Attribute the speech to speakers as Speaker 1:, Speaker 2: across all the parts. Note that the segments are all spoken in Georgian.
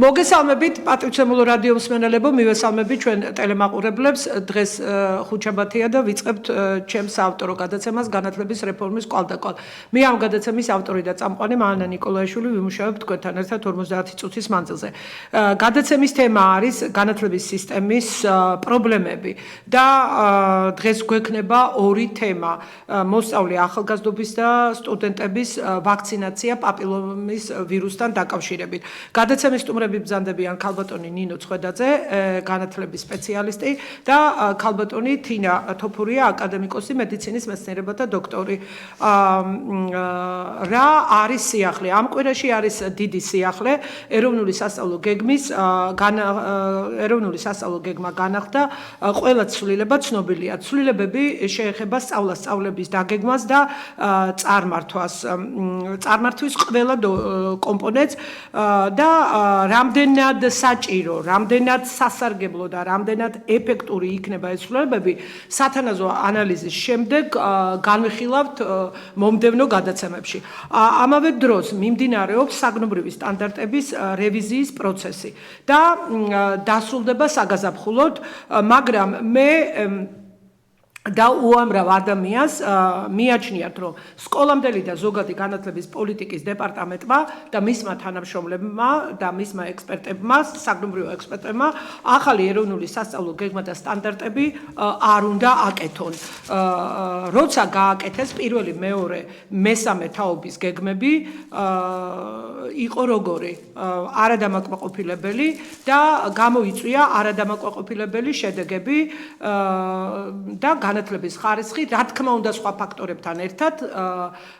Speaker 1: მოგესალმებით პატრიცემულო რადიო მსმენელებო, მივესალმებით ჩვენ ტელემაყურებლებს. დღეს ხუთშაბათია და ვიწყებთ ჩემს ავტორო გადაცემას განათლების რეფორმის კვალდაკვალ. მე ამ გადაცემის ავტორი და წამყვანი მანა ნიკოლაიშვილი ვიმუშავებ თქვენთან ერთად 50 წუთის მანძილზე. გადაცემის თემა არის განათლების სისტემის პრობლემები და დღეს გვექნება ორი თემა: მოსწავლე ახალგაზრდობის და სტუდენტების ვაქცინაცია პაპილომის ვირუსთან დაკავშირებით. გადაცემის სტუმრები ბრძანდებიან ქალბატონი ნინო ცხვედაძე, განათლების სპეციალისტი და ქალბატონი თინა თოფურია, აკადემიკოსი, მედიცინის მეცნიერებათა დოქტორი. რა არის სიახლე? ამ კვირაში არის დიდი სიახლე. ეროვნული სასწავლო გეგმა განახდა, ყველა ცვლილება ცნობილია. ცვლილებები შეეხება სწავლას-სწავლების დაგეგმას და წარმართვას. წარმართვის ყველა კომპონენტს და რამდენად საჭირო, რამდენად სასარგებლო და რამდენად ეფექტური იქნება ეს ცვლილებები, სათანადო ანალიზის შემდეგ განვიხილავთ მომდევნო გადაცემებში. ამავე დროს მიმდინარეობს საგნობრივი სტანდარტების რევიზიის პროცესი და დასრულდება საგაზაფხულოდ, მაგრამ მე და უამრავ ადამიანს მიაჩნიათ, რომ სკოლამდელი და ზოგადი განათლების პოლიტიკის დეპარტამენტმა და მისმა თანამშრომლებმა და მისმა ექსპერტებმა, საგნობრივ ექსპერტებმა ახალი ეროვნული სასწავლო გეგმა და სტანდარტები არ უნდა აკეთონ. როცა გააკეთეს პირველი, მეორე, მესამე თაობის გეგმები იყო როგორი? არადამაკმაყოფილებელი და გამოიწვია არადამაკმაყოფილებელი შედეგები და განათლების ხარისხი, რა თქმა უნდა, სხვა ფაქტორებთან ერთად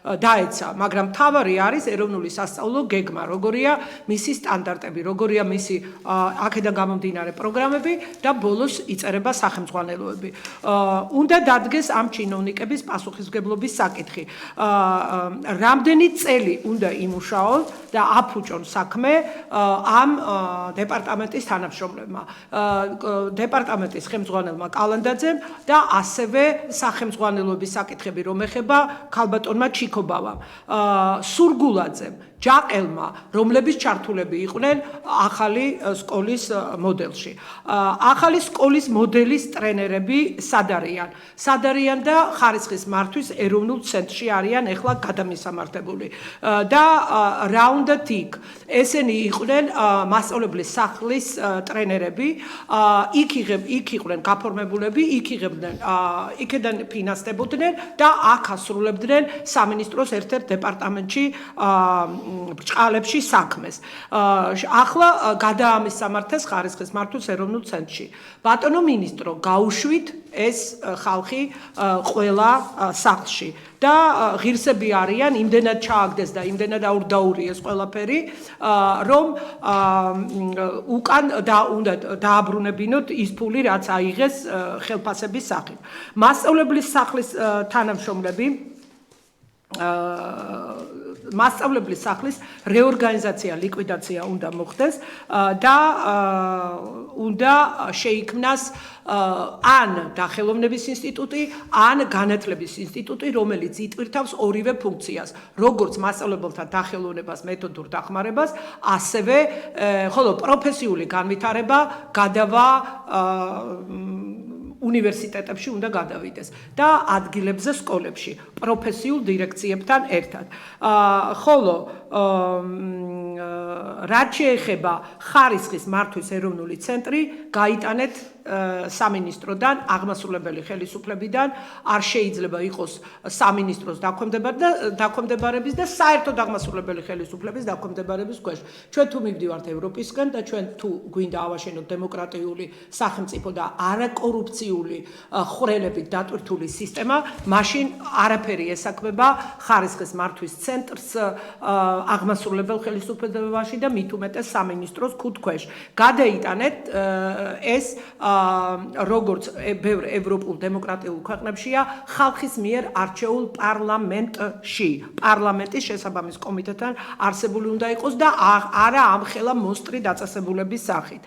Speaker 1: დაეცა, მაგრამ მთავარი არის ეროვნული სასწავლო გეგმა, როგორია მისი სტანდარტები, როგორია მისი აქედან გამომდინარე პროგრამები და ბოლოს იწერება სახელმძღვანელოები. უნდა დადგეს ამ ჩინოვნიკების პასუხისმგებლობის საკითხი. რამდენი წელი უნდა იმუშაონ და აფუჭონ საქმე ამ დეპარტამენტის თანამშრომლებმა, დეპარტამენტის ხელმძღვანელმა კალანდაძემ და ასევე სახელმძღვანელოების საკითხები, რომ ეხება ქალბატონმა ჩიქობავამ, სურგულაძემ, ჯაყელმა, რომლების ჩართულები იყვნენ ახალი სკოლის მოდელში. ახალი სკოლის მოდელის ტრენერები სად არიან? სად არიან და ხარისხის მართვის ეროვნულ ცენტრში არიან ეხლა გადამისამართებული. და რა უნდათ იქ? ესენი იყვნენ მასწავლებლის სახლის ტრენერები, იქ იყვნენ გაფორმებულები, იქ იღებდნენ, იქედან ფინანსდებოდნენ და აქ ასრულებდნენ სამინისტროს ერთ-ერთ დეპარტამენტში ბრჭყალებში საქმეს. ახლა გადაამისამართეს ხარისხის მართვის ეროვნულ ცენტრში. ბატონო მინისტრო, გაუშვით ეს ხალხი ყველა სახლში და ღირსები არიან, იმდენად ჩააგდეს და იმდენად აურდაურიეს ყველაფერი, რომ უკან უნდა დააბრუნებინოთ ის ფული, რაც აიღეს ხელფასების სახით. მასწავლებლის სახლის თანამშრომლები მასწავლებლის სახლის რეორგანიზაცია, ლიკვიდაცია უნდა მოხდეს და უნდა შეიქმნას ან დახელოვნების ინსტიტუტი, ან განათლების ინსტიტუტი, რომელიც იტვირთავს ორივე ფუნქციას, როგორც მასწავლებელთა დახელოვნებას, მეთოდურ დახმარებას, ასევე ხოლო პროფესიული განვითარება გადავა უნივერსიტეტებში უნდა გადავიდეს და ადგილებზე სკოლებში, პროფესიულ დირექციებთან ერთად. ხოლო რაც შეეხება ხარისხის მართვის ეროვნული ცენტრი, გაიტანეთ სამინისტროდან, აღმასრულებელი ხელისუფლებიდან, არ შეიძლება იყოს სამინისტროს დაქვემდებარების და საერთოდ აღმასრულებელი ხელისუფლების დაქვემდებარების ქვეშ. ჩვენ თუ მივდივართ ევროპისკენ და ჩვენ თუ გვინდა ავაშენოთ დემოკრატიული სახელმწიფო და არაკორუფციული ხვრელებით დატვირთული სისტემა, მაშინ არაფერი ესაქმება ხარისხის მართვის ცენტრს აღმასრულებელ ხელისუფლებაში და მით უმეტეს სამინისტროს ქუდქვეშ. გადაიტანეთ ეს როგორც ბევრ ევროპულ დემოკრატიულ ქვეყნებშია, ხალხის მიერ არჩეულ პარლამენტში. პარლამენტის შესაბამის კომიტეტთან არსებული უნდა იყოს და არა ამხელა მონსტრი დაწესებულების სახით.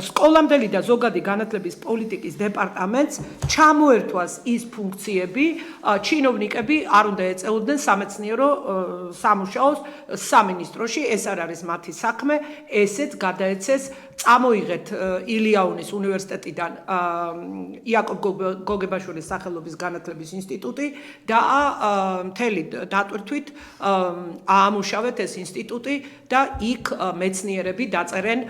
Speaker 1: სკოლამდელი და ზოგადი განათლების პოლიტიკის დეპარტამენტს ჩამოერთვას ის ფუნქციები, ჩინოვნიკები არ უნდა ეწეოდნენ სამეცნიერო სამუშაოს სამინისტროში, ეს არ არის მათი საქმე, ესეც გადაეცეს წამოიღეთ ილიაუნის უნივერსიტეტიდან იაკობ გოგებაშვილის სახელობის განათლების ინსტიტუტი და მთელი დატვირთვით აამუშავეთ ეს ინსტიტუტი და იქ მეცნიერები დაწერენ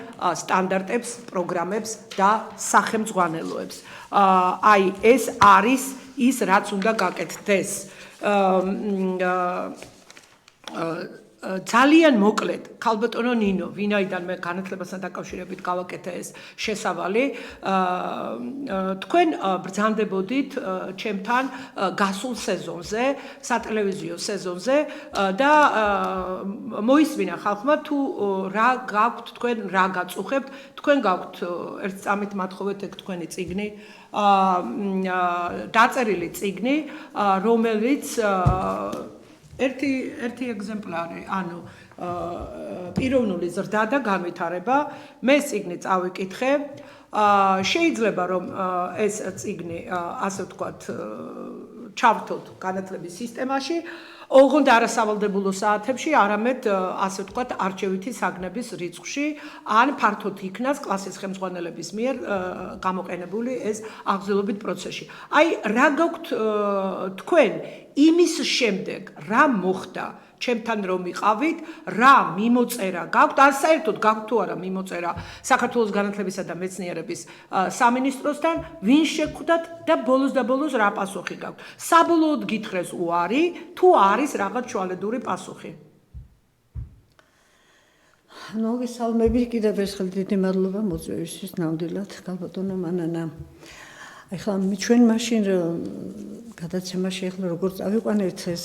Speaker 1: სტანდარტებს, პროგრამებს და სახელმძღვანელოებს. აი ეს არის ის რაც უნდა გაკეთდეს. ძალიან მოკლედ ქალბატონო ნინო, ვინაიდან მე განათლებასთან დაკავშირებით გავაკეთე ეს შესავალი, თქვენ ბრძანდებოდით ჩემთან გასულ სეზონზე, სატელევიზიო სეზონზე და მოისმინა ხალხმა თუ რა გაქვთ თქვენ, რა გაწუხებთ, თქვენ გაქვთ ერთ წამით მათხოვეთ ეგ თქვენი წიგნი, დაწერილი წიგნი, რომელიც ერთი ეგზემპლარი, ანუ პიროვნული ზრდა და განვითარება, მე წიგნი წავიკითხე, შეიძლება რომ ეს წიგნი ასე ვთქვათ ჩავთოთ განათლების სისტემაში, ოღონდ არასავალდებულო საათებში, არამედ ასე ვთქვათ არჩევითი საგნების რიცხვში, ან ფართოდ იქნას კლასის ხელმძღვანელების მიერ გამოყენებული ეს აღზრდობით პროცესში. აი, რა გაქვთ თქვენ იმის შემდეგ, რა მოხდა ჩემთან რომ იყავით, რა მიმოწერა გაქვთ, ან საერთოდ გაქვთ თუ არა მიმოწერა საქართველოს განათლებისა და მეცნიერების სამინისტროსთან, ვინ შეგხვდათ და ბოლოს რა პასუხი გაქვთ. საბოლოოდ გითხრეს უარი, თუ არის რაღაც შუალედური პასუხი.
Speaker 2: მოგესალმები, კიდევ ერთხელ დიდი მადლობა მოწვევისთვის ნამდვილად, ქალბატონო მანანა. ახლა ჩვენ მაშინ გადაცემაში ახლა როგორ წავიყვანეთ ეს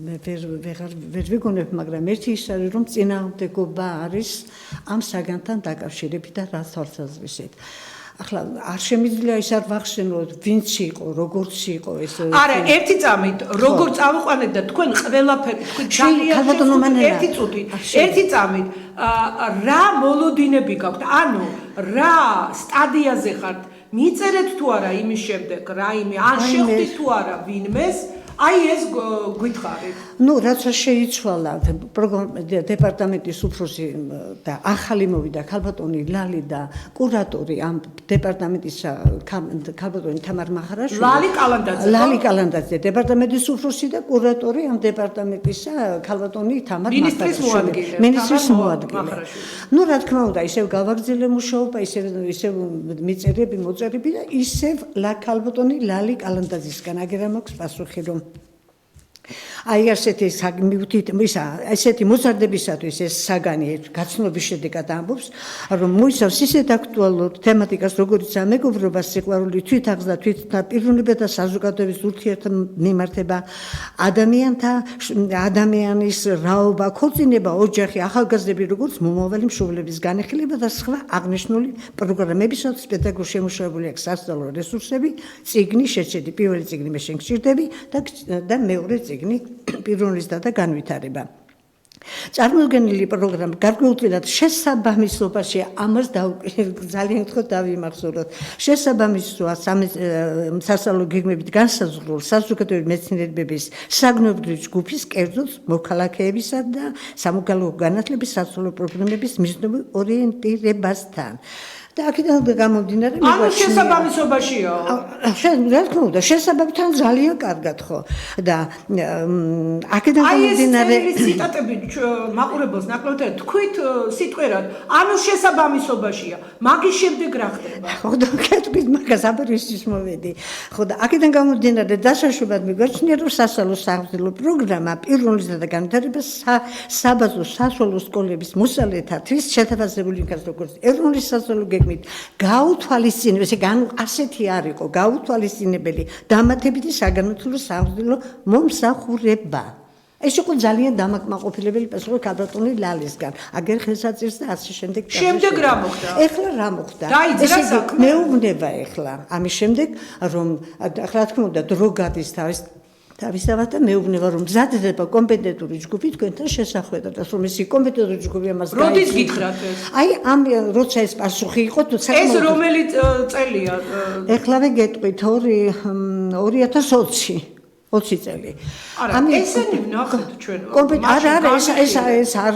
Speaker 2: მე ვერ ვიგონებ, მაგრამ ერთი ის არის რომ წინააღმდეგობა არის ამ საგანთან დაკავშირებით და რა თვალსაზრისით. ახლა არ შემიძლია ის არ ვახსენოთ ვინც იყო, როგორც იყო ეს.
Speaker 1: არა, ერთი წამით როგორ წავიყვანეთ და თქვენ ყველაფერი თქვენ ძალიან ერთი წამით რა მოლოდინები გაქვთ, ანუ რა სტადიაზე ხართ, მიწერეთ თუ არა იმის შემდეგ რაიმე, ან შეხვდით თუ არა ვინმეს, აი ეს გითხარით.
Speaker 2: ნუ რაც შეიცვალა დეპარტამენტის უფროსი და ახალი მოვიდა ქალბატონი ლალი და კურატორი ამ დეპარტამენტის ქალბატონი თამარ მახრაშვილი. ლალი კალანდაძე დეპარტამენტის უფროსი და კურატორი ამ დეპარტამენტის ქალბატონი თამარ მახრაშვილი. მინისტრის მოადგილე. ნუ რა თქმა უნდა, ისევ გავაგრძელე მუშაობა, ისევ მიწერები, მოწერები და ისევ ქალბატონი ლალი კალანდაძისგან აგერა მაქვს პასუხი რომ აი ასეთი ესეთი მოზარდებისათვის ეს საგანი გაცნობის შედეგად ამბობს, რომ მოიცავს ისეთ აქტუალურ თემატიკას, როგორიც მეგობრობა, სიყვარული, თვითაღზა, პიროვნებათა საზოგადოების ურთიერთმიმართება, ადამიანის რაობა, ქორწინება, ოჯახი, ახალგაზრდები, როგორც მომავალი მშობლების განხილება და სხვა აღნიშნული პროგრამებისათვის პედაგოგ შემუშავებული აქვს სასწავლო რესურსები, წიგნი შეჩედი, პირველი წიგნი მე შენ გჭირდები და მეორე წიგნი პიროვნული ზრდა და განვითარება. წარმოდგენილი პროგრამა გარკვეულწილად შესაბამისობაში ამას ძალიან გთხოვთ დავიმახსოვროთ. შესაბამისოა სასწავლო გეგმებით განსაზღვრულ საზოგადოებრივი მეცნიერებების საგნობრივი ჯგუფის, კერძოდ მოქალაქეებისა და სამოქალაქო განათლების სასწავლო პროგრამების მიზნობრივ ორიენტირებასთან. და აქედან გამომდინარე
Speaker 1: ანუ შესაბამისობაშია.
Speaker 2: რა თქმა უნდა, შესაბამისთან ძალიან კარგად ხო. და აქედან გამომდინარე
Speaker 1: აი ეს ციტატები მაყურებელს ნაკლებად თქვით სიტყვერად, ანუ შესაბამისობაშია. მაგის შემდეგ რა ხდება?
Speaker 2: ხო და კეთბით მაგას აბერისის მოვედი. ხო და აქედან გამომდინარე დასაშვებად მიგვაჩნია რომ სასწავლო საღვთო პროგრამა პიროვნული ზრდა და განვითარება საბაზრო სასწავლო სკოლების მოსწავლეთა შეთავაზებული იქნება როგორც ეროვნული სასწავლო გაუთვალისწინებელი, ასეთი არ იყო, გაუთვალისწინებელი დამატებითი საგანმანათლებლო საღვთო მომსახურება. ეს იყო ძალიან დამაკმაყოფილებელი პასუხი ქალბატონი ლალისგან. აგერ ხელსაწერს და ასე შემდეგ.
Speaker 1: შემდეგ რა მოხდა?
Speaker 2: ეხლა რა მოხდა?
Speaker 1: დაიძრა საქმე.
Speaker 2: მეუბნება ეხლა ამის შემდეგ, რომ რა თქმა უნდა დრო გადის თავისთავად და მეუბნება რომ მზადდება კომპეტენტური ჯგუფი თქვენთან შესახვედრად, რომ ეს კომპეტენტური ჯგუფი ამას
Speaker 1: გაიცნობს. როდის გითხრათ ეს?
Speaker 2: აი ამ როცა ეს პასუხი იყო თუ
Speaker 1: ეს რომელი წელია?
Speaker 2: ეხლავე გეტყვით 2020 20 წელი.
Speaker 1: არა, ესენი ვნახეთ ჩვენ.
Speaker 2: არა, ეს არ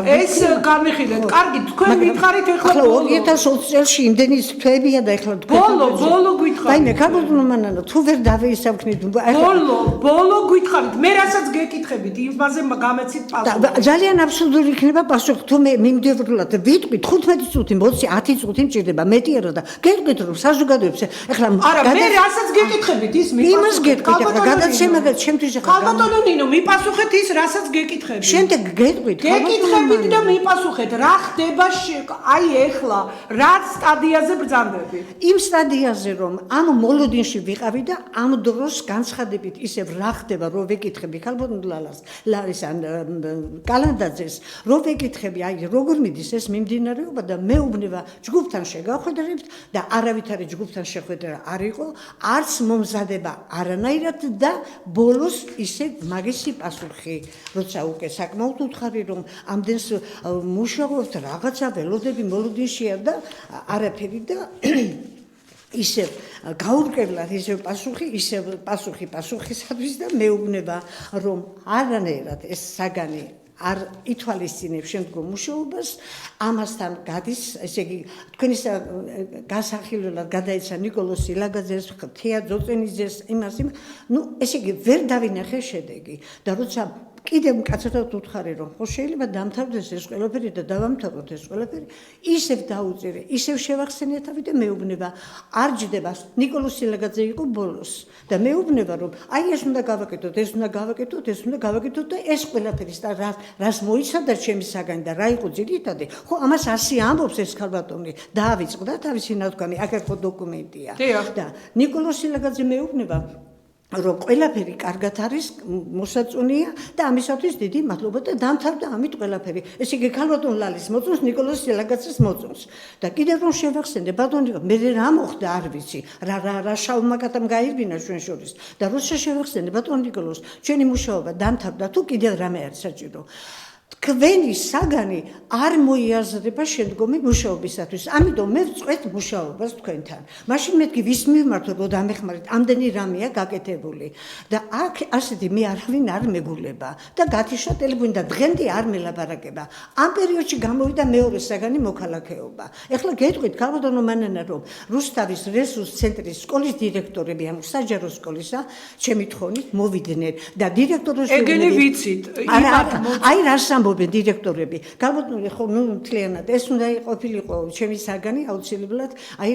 Speaker 1: ეს განვიხილეთ. კარგი, თქვენ მითხარით ეხლა
Speaker 2: 2020 წელს იმდენი თვეებია და ეხლა თქვენ
Speaker 1: ბოლო გითხარით.
Speaker 2: დაიმე ქალბატონო მანანა თუ ვერ დავეისავქნით
Speaker 1: ბოლო გითხარით. მე რასაც გეკითხებით, იმაზე გამეცით პასუხი.
Speaker 2: ძალიან აბსურდული იქნება პასუხი თუ მე მიმდევრულად ვიტყვი 15 წუთი, 20 წუთი მჭირდება მეტი არა და გეტყვით რომ საზოგადოებს ეხლა
Speaker 1: არა მე რასაც გეკითხებით ის
Speaker 2: იმას გეტყვით ეხლა გადაცემა ჩემთვის ეხლა
Speaker 1: ქალბატონო ნინო მიპასუხეთ ის რასაც გეკითხებით
Speaker 2: შემდეგ გეტყვით
Speaker 1: გეკითხებით და მიპასუხეთ რა ხდება აი ეხლა რა სტადიაზე ბრძანდებით
Speaker 2: იმ სტადიაზე რომ ამ მოლოდინში ვიყავი და ამ დროს განცხადებით ისევ რა ხდება რომ ვეკითხები ქალბატონ ლარის ან კალანდაძეს რომ ვეკითხები აი როგორ მიდის ეს მიმდინარეობა და მეუბნება ჯგუფთან შეგახვედრებთ და არავითარი ჯგუფთან შეხვედრა არ იყო არც მომზადება არანაირად და ბოლოს ისე მაგისი პასუხი როცა უკვე საკმაოდ უთხარი რომ ამდენს მუშაობთ რაღაცა ველოდები მოლოდინშია და არაფერი და ისევ გაურკვევლად ისევ პასუხისათვის და მეუბნება რომ არანაირად ეს საგანი არ ითვალისწინებს შემდგომ მუშაობას ამასთან გადის ესე იგი თქვენი გასახილველად გადაეცა ნიკოლოზ სილაგაძეს თეა ძოწენიძეს იმას ესე იგი ვერ დავინახე შედეგი და როცა კიდევ მკაცრად უთხარი რომ ხო შეიძლება დამთავრდეს ეს ყველაფერი და დავამთავროთ ეს ყველაფერი ისევ დაუწირე ისევ შევახსენე თავი და მეუბნება არ ჯდება ნიკოლოზ სილაგაძე იყო ბოლოს და მეუბნება რომ აი ეს უნდა გავაკეთოთ და ეს ყველაფერი რას მოიცადა ჩემი საგანი და რა იყო ძირითადი ხო ამას ასე ამბობს ეს ქალბატონი დაავიწყდა თავისი ნათქვამი აქ ხო დოკუმენტია და ნიკოლოზ სილაგაძე მეუბნება რომ ყველაფერი კარგად არის მოსაწონია და ამისათვის დიდი მადლობა და დამთავრდა ამით ყველაფერი. ესე იგი ქალბატონ ლალის მოწონს ნიკოლოზ სილაგაძეს მოწონს და კიდევ რომ შევახსენე ბატონო მე რა მოხდა არ ვიცი რა შავმა კატამ გაირბინა ჩვენ შორის და როცა შევახსენე ბატონ ნიკოლოზ ჩვენი მუშაობა დამთავრდა თუ კიდევ რამე არის საჭირო თქვენი საგანი არ მოიაზრება შემდგომი მუშაობისათვის. ამიტომ მე ვწყვეტ მუშაობას თქვენთან. მაშინ მეთქი ვის მივმართოთ რომ დამეხმარეთ ამდენი რამეა გაკეთებული და აქ ასეთი მე არავინ არ მეგულება და გათიშა ტელეფონი და დღემდე არ მელაპარაკება. ამ პერიოდში გამოვიდა მეორე საგანი მოქალაქეობა. ეხლა გეტყვით ქალბატონო მანანა რომ რუსთავის რესურს ცენტრის სკოლის დირექტორები ანუ საჯარო სკოლისა ჩემი თხოვნით მოვიდნენ და დირექტორებს
Speaker 1: ეგენი ვიცით
Speaker 2: აი რას ამბობენ დირექტორები გალბატონი ხო მთლიანად ეს უნდა ყოფილიყო ჩემი საგანი აუცილებლად აი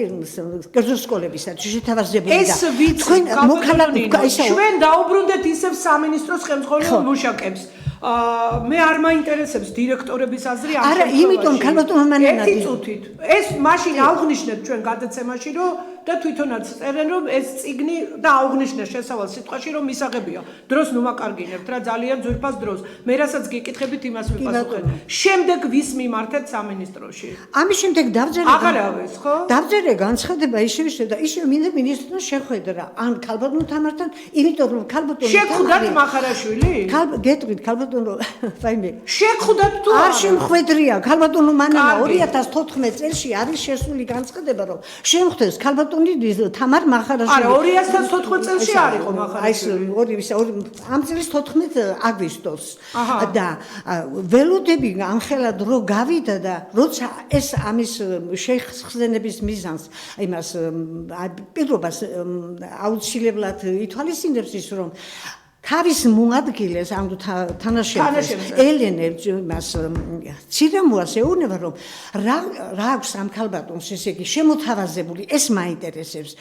Speaker 2: კერძო სკოლებისათვის შეთავაზებული და
Speaker 1: ეს ვიცი ჩვენ დაუბრუნდეთ ისევ სამინისტროს ხელმძღვანელ მუშაკებს მე არ მაინტერესებს დირექტორების აზრი ამ
Speaker 2: არა იმიტომ ქალბატონო მანანა
Speaker 1: ერთი წუთით ეს მაშინ აღვნიშნეთ ჩვენ გადაცემაში რომ და თვითონაც წერენ რომ ეს წიგნი და აღვნიშნეს შესავალ სიტყვაში რომ მისაღებია დროს ნუ მაკარგინებთ რა ძალიან ძვირფას დროს მე რასაც გეკითხებით იმას ვიპასუხეთ შემდეგ ვის მიმართეთ სამინისტროში
Speaker 2: ამის შემდეგ
Speaker 1: აღარავეს ხო
Speaker 2: დავწერე განცხადება ისევ და ისევ მინდა მინისტრთან შეხვედრა ან ქალბატონთან იმიტომ რომ ქალბატონი
Speaker 1: შეხვდათ მახარაშვილი
Speaker 2: გეტყვით ქალბატონო ვაიმე
Speaker 1: შეხვდათ თუ
Speaker 2: არ შემხვედრია ქალბატონო მანანა 2014 წელს არის შესული განცხადება რომ შემხვდეს ქალბატონი თამარ მახარაშვილი
Speaker 1: არა 2014 წელს არისო მახარაშვილი
Speaker 2: ამ წლის 14 აგვისტოს და ველოდები ამხელად რო გავიდა და როცა ეს ამის შეხსენების მიზანს იმას პირობას აუცილებლად ითვალისწინებს ის რომ თავის მოადგილეს ამ თანაშემწეს ელენებს მას ცირამოას ეუბნება რომ რა აქვს ამ ქალბატონს ესე იგი შემოთავაზებული ეს მაინტერესებს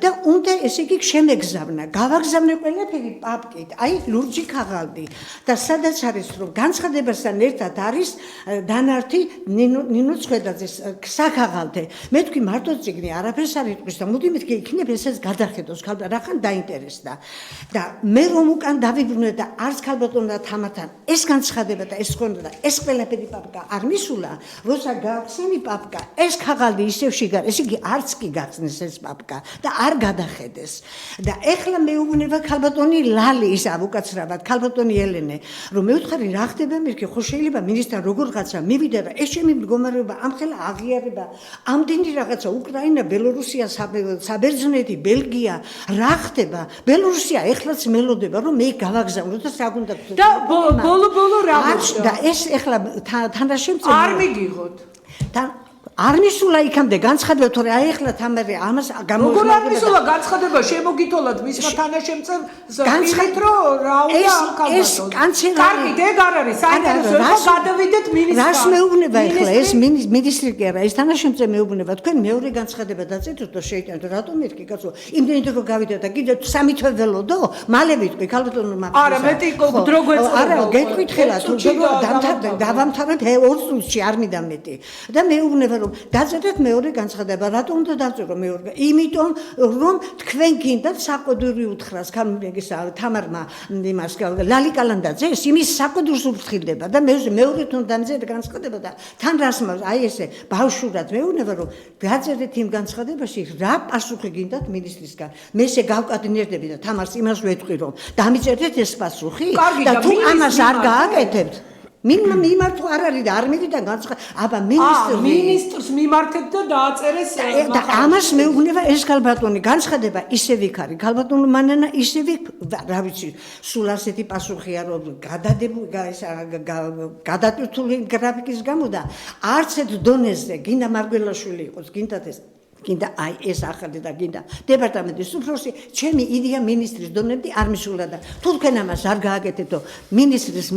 Speaker 2: და უნდა ესე იგი შემეგზავნა გავაგზავნე ყველაფერი პაპკით აი ლურჯი ქაღალდი და სადაც არის რომ განცხადებასთან ერთად არის დანართი ნინო ცხვედაძის საქაღალდე მე თქვი მარტო წიგნი არაფერს არ იტყვის და მოდი მეთქი იქნებ ესეც გადახედოს ქალბატონს რახან დაინტერესდა და მე რომ უკან დავიბრუნეთ და არც ქალბატონმა თამართან ეს განცხადება და ეს ხონდა და ეს ყველაფერი პაპკა არ მისულა, როცა გაახსენი პაპკა, ეს ქაღალდი ისევ შიგარ, ეს იგი არც კი გახსნეს ეს პაპკა და არ გადახედეს. და ეხლა მეუბნება ქალბატონი ლალი ის უკაცრავად, ქალბატონი ელენე, რომ მეუთხარი რა ხდება მერქე, ხო შეიძლება მინისტრა როგორღაცა მივიდა და ეს ჩემი მდგომარეობა ამხელა აღიარება, ამდენი რაღაცა უკრაინა, ბელორუსია, საბერძნეთი, ბელგია, რა ხდება? ბელორუსია ეხლაც მელოდება, რომ მე გავაგზავნო და საკუნდა
Speaker 1: და ბოლო რა მოხდა?
Speaker 2: და ეს ეხლა თანაშემწე
Speaker 1: არ მიგიღოთ.
Speaker 2: და არ მისულა იქამდე განცხადება, თორე აი ეხლა თამარი ამას
Speaker 1: როგორ არ მისულა განცხადება, შემოგითოლათ მისმა თანაშემწემ განცხადეთ, რომ რა უნდა ამ ქალბატონს. კარგით, ეგ არ არის საინტერესო, ხო გადავიდეთ მინისტრს.
Speaker 2: რას მეუბნება ეხლა ეს მინისტრი კი არა, ეს თანაშემწე მეუბნება, თქვენ მეორე განცხადება დაწეთოთ და შეიტანოთ, რატომ ერთი კაცო, იმდენით რომ გავიდა და კიდე 3 თვე ველოდო, მალე ვიტყვი ქალბატონო მაგას.
Speaker 1: არა, მეტი დრო გვეწყობა.
Speaker 2: არა, გეტყვითხელა თუ დავამთავრებ 2 წუთში არ მინდა მეტი. და მეუბნება დაწერეთ მეორე განცხადება, რატომ უნდა დავწერო მეორე? იმიტომ რომ თქვენ გინდათ საყვედური უთხრას თამარმა იმას ლალი კალანდაძეს იმის საყვედურს უფრთხილდება და მეორე თუნ დამწერეთ განცხადება და თან რას აი ესე ბავშვურად მეუბნება რომ დაწერეთ იმ განცხადებაში რა პასუხი გინდათ მინისტრისგან. მე ესე გავკადნიერდები და თამარს იმას ვეთქვი რომ დამიწერეთ ეს პასუხი და თუ ამას არ გააკეთებთ მინმა მიმართო არ არის და არ მივიდა განცხადება. აბა
Speaker 1: მინისტრს მიმართეთ და დააწერეს
Speaker 2: და ამას მეუბნება ეს ქალბატონი განცხადება ისევ იქ არის. ქალბატონო მანანა ისევ რა ვიცი, სულ ასეთი პასუხია რომ გადატვირთული გრაფიკის გამო და არც ერთ დონეზე გინდა მარგველაშვილი იყოს, გინდათ ეს გინდა აი ეს ახალი და გინდა დეპარტამენტის უფროსი, ჩემი იდეა მინისტრის დონემდე არ მისულა და თუ თქვენ ამას არ გააკეთებთ, მინისტრის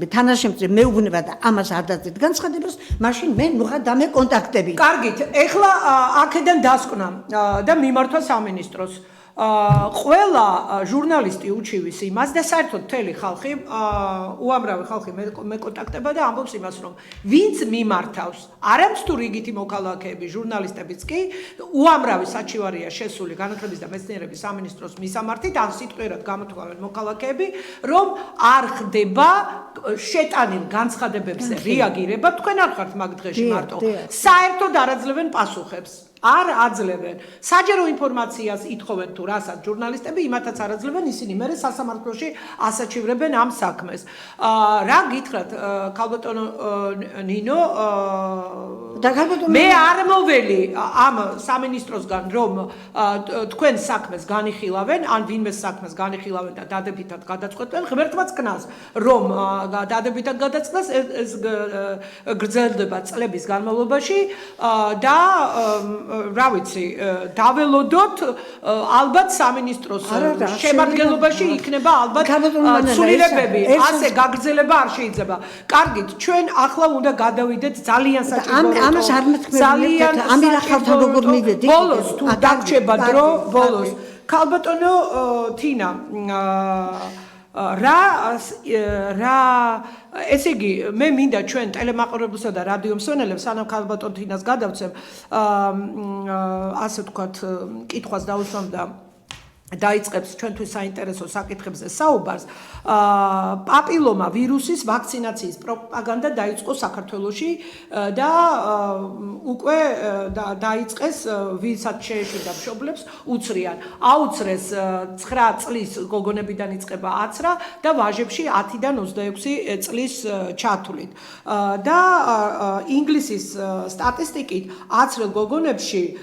Speaker 2: თანაშემწე მეუბნება და ამას არ დაწერთ განცხადებას, მაშინ მე ნუღა დამე კონტაქტები.
Speaker 1: კარგით, ეხლა აქედან დასკვნა და მიმართვა სამინისტროს. ყველა ჟურნალისტი უჩივის იმას და საერთოდ მთელი ხალხი, უამრავი ხალხი მეკონტაქტება და ამბობს იმას, რომ ვინც მიმართავს, არამც თუ რიგითი მოქალაქეები, ჟურნალისტებიც კი, უამრავი საჩივარია შესული განათლების და მეცნიერების სამინისტროს მისამართით, ან სიტყვიერად გამოთქვამენ მოქალაქეები, რომ არ ხდება შეტანილ განცხადებებზე რეაგირება, თქვენ არ ხართ მაგ დღეში მარტო. საერთოდ არ აძლევენ პასუხებს. არ აძლევენ. საჯარო ინფორმაციას ითხოვენ თუ რასაც ჟურნალისტები, იმათაც არ აძლევენ, ისინი მერე სასამართლოში ასაჩივრებენ ამ საქმეს. რა გითხრათ, ქალბატონო ნინო, მე არ მოველი ამ სამინისტროსგან, რომ თქვენ საქმეს განიხილავენ, ან ვინმე საქმეს განიხილავენ და დადებითად გადაწყვეტენ, ღმერთმაც კნას, რომ დადებითად გადაწყდეს, ეს გრძელდება წლების განმავლობაში და რა ვიცი, დაველოდოთ ალბათ სამინისტროს შემადგენლობაში იქნება ალბათ სულირებები, ასე გაგრძელება არ შეიძლება. კარგით, ჩვენ ახლა უნდა გადავიდეთ ძალიან საჭირო
Speaker 2: ამას არ მეთქმევით, ამირახავთან როგორ მივედი?
Speaker 1: ბოლოს თუ დაგრჩება დრო, ბოლოს. ქალბატონო თინა, ესე იგი, მე მინდა ჩვენ ტელემაყურებელსა და რადიო მსმენელებს, სანამ ქალბატონ თინას გადავცემ, ასე ვთქვათ, კითხვას დავუსვამ და დაიწყებს ჩვენთვის საინტერესო საკითხებზე საუბარს. პაპილომა ვირუსის ვაქცინაციის პროპაგანდა დაიწყო საქართველოში და უკვე დაიწყეს ვისაც შეეშვიდა მშობლებს უცრიან. აუცრეს 9 წლის გოგონებიდან იწყება აცრა და ვაჟებში 10-დან 26 წლის ჩათვლით. და ინგლისის სტატისტიკით აცრელ გოგონებში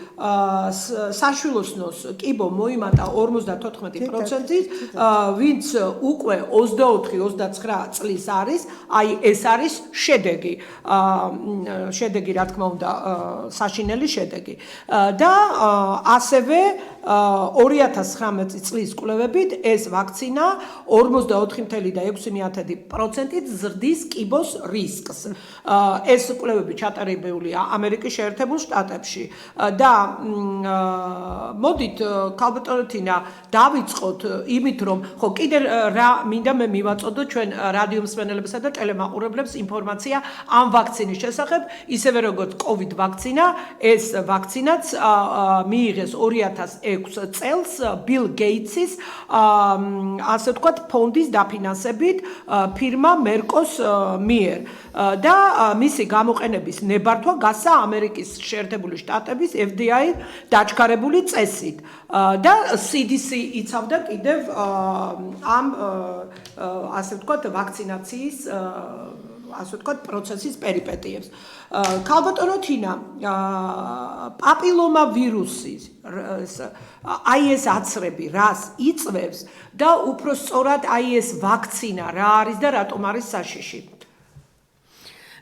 Speaker 1: საშვილოსნოს კიბო მოიმატა 54%-ით, ვინც უკვე 24-29 წლის არის, აი ეს არის შედეგი. შედეგი, რა თქმა უნდა, საშინელი შედეგი. და ასევე 2019 წლის კვლევებით ეს ვაქცინა 44.6%-ით ზრდის კიბოს რისკს. ეს კვლევები ჩატარებულია ამერიკის შეერთებულ შტატებში და მოდით ქალბატონო თინა დავიწყოთ იმით რომ ხო კიდე რა მინდა მე მივაწოდო ჩვენ რადიო მსმენელებსა და ტელემაყურებლებს ინფორმაცია ამ ვაქცინის შესახებ, ისევე როგორც COVID ვაქცინა, ეს ვაქცინაც მიიღეს 2006 წელს ბილ გეიტსის ასე ვთქვათ ფონდის დაფინანსებით ფირმა მერკოს მიერ და მისი გამოყენების ნებართვა გასცა ამერიკის შეერთებული შტატების FDA დაჩქარებული წესით და CDC იცავდა კიდევ ამ ასე ვთქვათ ვაქცინაციის ასე ვთქვათ პროცესის პერიპეტიებს. ქალბატონო თინა, პაპილომა ვირუსის აი ეს აცრები რას იწვევს და უფრო სწორად აი ეს ვაქცინა რა არის და რატომ არის საშიში?